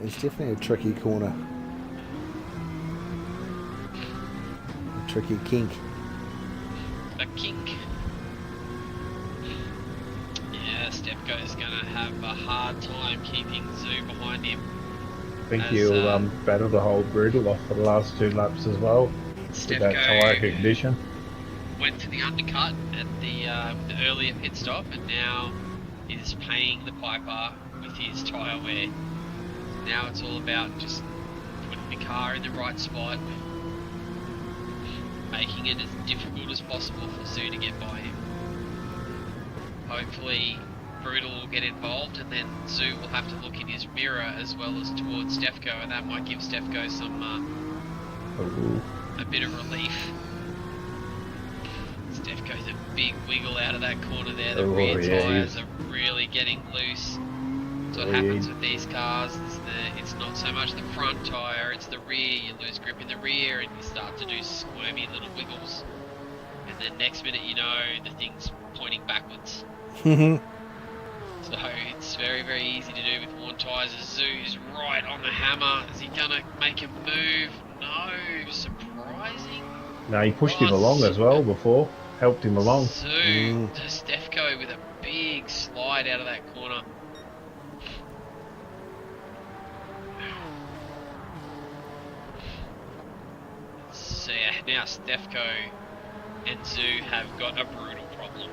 It's definitely a tricky corner. A tricky kink. A kink. Yeah, Stefko's gonna have a hard time keeping Zoo behind him. I think as, he'll battle the whole Brutal off for the last 2 laps as well. With that tyre condition. Went to the undercut at the earlier pit stop, and now is paying the piper with his tyre wear. Now it's all about just putting the car in the right spot, making it as difficult as possible for Zoo to get by him. Hopefully Brutal will get involved, and then Zoo will have to look in his mirror as well as towards Stefko, and that might give Stefko some a bit of relief. Stefko's a big wiggle out of that corner there. The rear tyres are really getting loose. That's what happens with these cars. It's not so much the front tyre, it's the rear. You lose grip in the rear and you start to do squirmy little wiggles. And then next minute you know the thing's pointing backwards. So it's very, very easy to do with worn tyres. Zoo's right on the hammer. Is he going to make him move? No. Surprising. No, he pushed him along as well before. Helped him along. Zoo to Stefko with a big slide out of that corner. So yeah, now Stefko and Zoo have got a brutal problem.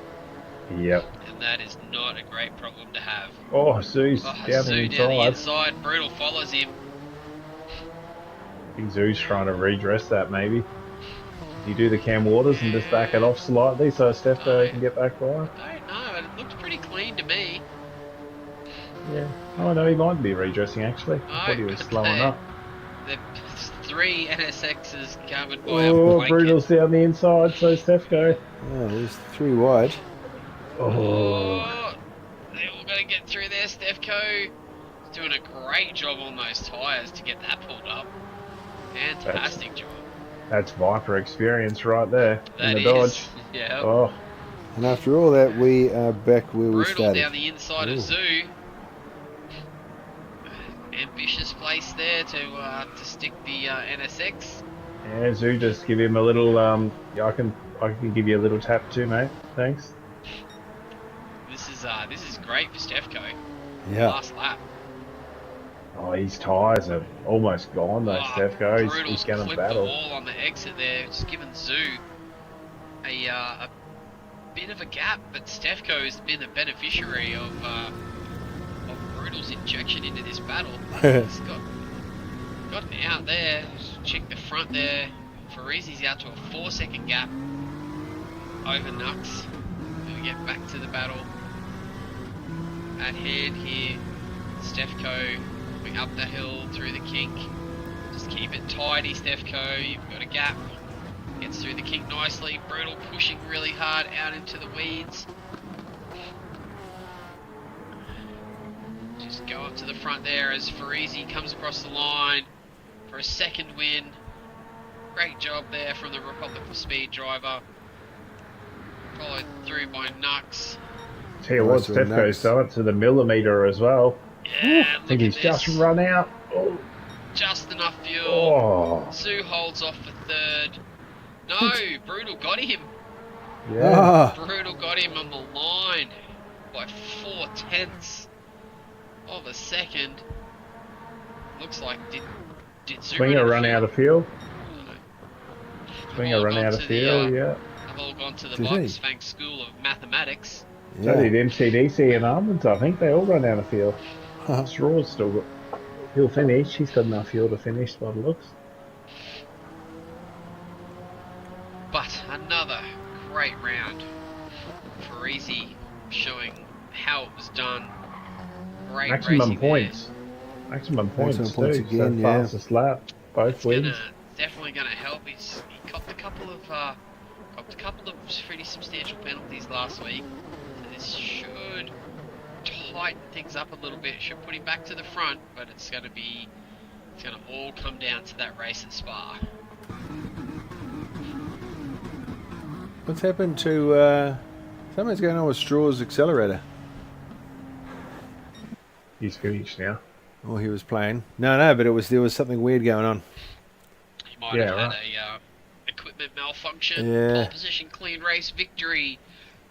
Yep. And that is not a great problem to have. Oh, Zoo's down Zoo the down the inside. inside. Brutal follows him. I think Zoo's trying to redress that maybe. You do the Cam Waters and just back it off slightly so Stefko can get back by. I don't know, it looked pretty clean to me. Yeah. Oh no, he might be redressing actually. I thought he was slowing up. The 3 NSXs covered by a Oh, blanket. Brutal's down the inside, so Stefko. Oh, there's 3 wide. Oh. They're all going to get through there. Stefko is doing a great job on those tyres to get that pulled up. Fantastic job. That's Viper experience right there That in the is. Dodge. Yeah. Oh, And after all that, we are back where we Brutal started. down the inside of Zoo. Ambitious place there to stick the NSX. yeah, Zoo, just give him a little. Yeah, I can give you a little tap too, mate. Thanks. This is great for Stefko. Yeah. Last lap. Oh, his tyres are almost gone though, Stefko. He's Brutal's going to clipped battle. the wall on the exit there, just giving Zoo a bit of a gap, but Stefko has been the beneficiary of Brutal's injection into this battle. He's gotten out there. Just check the front there. Farizi's out to a 4-second gap over Nux. We get back to the battle at hand here. Stefko going up the hill through the kink. Just keep it tidy, Stefko. You've got a gap. Gets through the kink nicely. Brutal pushing really hard out into the weeds. Just go up to the front there as Farizi comes across the line for a second win. Great job there from the Republic of Speed driver. Followed through by Nux. Tell you what, Nice one, Stefko's Nux. done it to the millimeter as well. Yeah, I think look he's at just this. run out. Oh, Just enough fuel. oh. Zoo holds off for third. No, Brutal got him. Yeah. Ah, Brutal got him on the line by 0.4 of a second. Looks like did Zoo Swinger run out of fuel. They've Swinger all run gone out of to fuel, the, yeah. They've all gone to the Did he? Viper Spank School of Mathematics. So yeah. did MCDC and Almonds, I think they all run out of fuel. Straw's still got. He'll finish. He's got enough fuel to finish by the looks. But another great round. Farizi showing how it was done. Great Maximum racing points. Maximum points Maximum points too. again, so yeah. fastest lap. Both There. wins. Definitely gonna help. He copped a couple of pretty substantial penalties last week. So this should tighten things up a little bit. Should put him back to the front, but it's gonna all come down to that race at Spa. What's happened to something's going on with Straw's accelerator? He's finished now. Oh, he was playing. No, but there was something weird going on. He might Yeah, have had right. a equipment malfunction. Yeah. Pole position, clean race victory.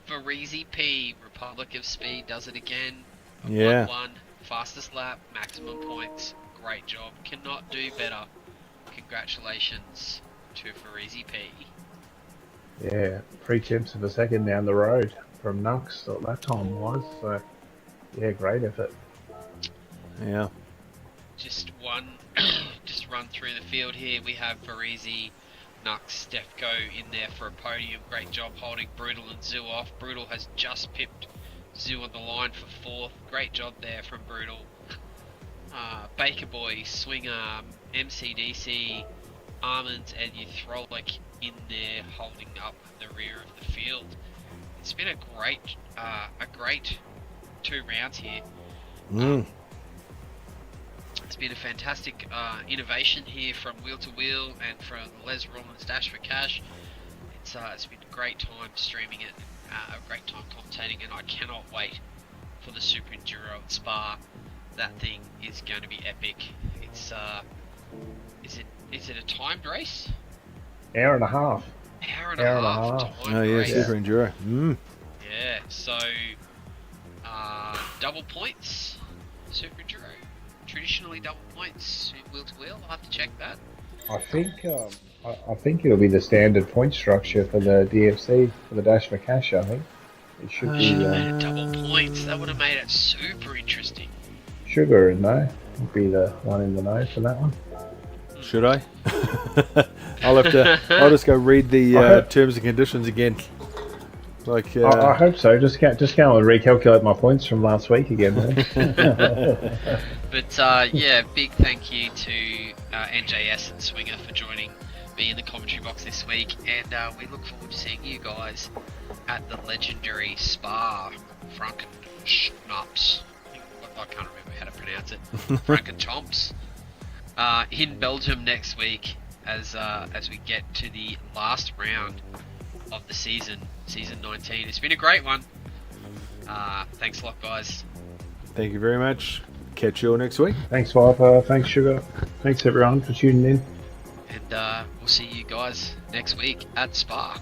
Varizi P. Republic of Speed does it again. A Yeah. 1-1, fastest lap, maximum points. Great job. Cannot do better. Congratulations to Varizi P. Yeah, 3/10 of a second down the road from Nux. What that time was. So, yeah, great effort. Yeah. Just run through the field here. We have Varizi, Nux, Stefko in there for a podium. Great job holding Brutal and Zoo off. Brutal has just pipped Zoo on the line for 4th. Great job there from Brutal. Baker Boy, Swinger, MCDC, Almonds, and Ythrolic in there holding up the rear of the field. It's been a great 2 rounds here. It's been a fantastic innovation here from Wheel to Wheel and from Les Rawlins Dash for Cash. It's been a great time streaming it, a great time commentating, and I cannot wait for the Super Enduro at Spa. That thing is going to be epic. It's is it a timed race? Hour and a half. Hour and a half. Timed Oh yeah, race. Super Enduro. Yeah, so double points, Super Enduro. Traditionally double points in Wheel to Wheel. I'll have to check that. I think it'll be the standard point structure for the DFC for the Dash for Cash. I think it should be Double points. That would have made it super interesting. Sugar and no would be the one in the know for that one. Should I? I'll just go read the terms and conditions again. Like I hope so. Just go and recalculate my points from last week again. But yeah, big thank you to NJS and Swinger for joining me in the commentary box this week, and we look forward to seeing you guys at the legendary Spa Frankenschnaps. I can't remember how to pronounce it. Frankentomps in Belgium next week as we get to the last round of the season 19. It's been a great one. Thanks a lot, guys. thank you very much. Catch you all next week. Thanks, Viper. Thanks, Sugar. Thanks, everyone, for tuning in. And we'll see you guys next week at Spa.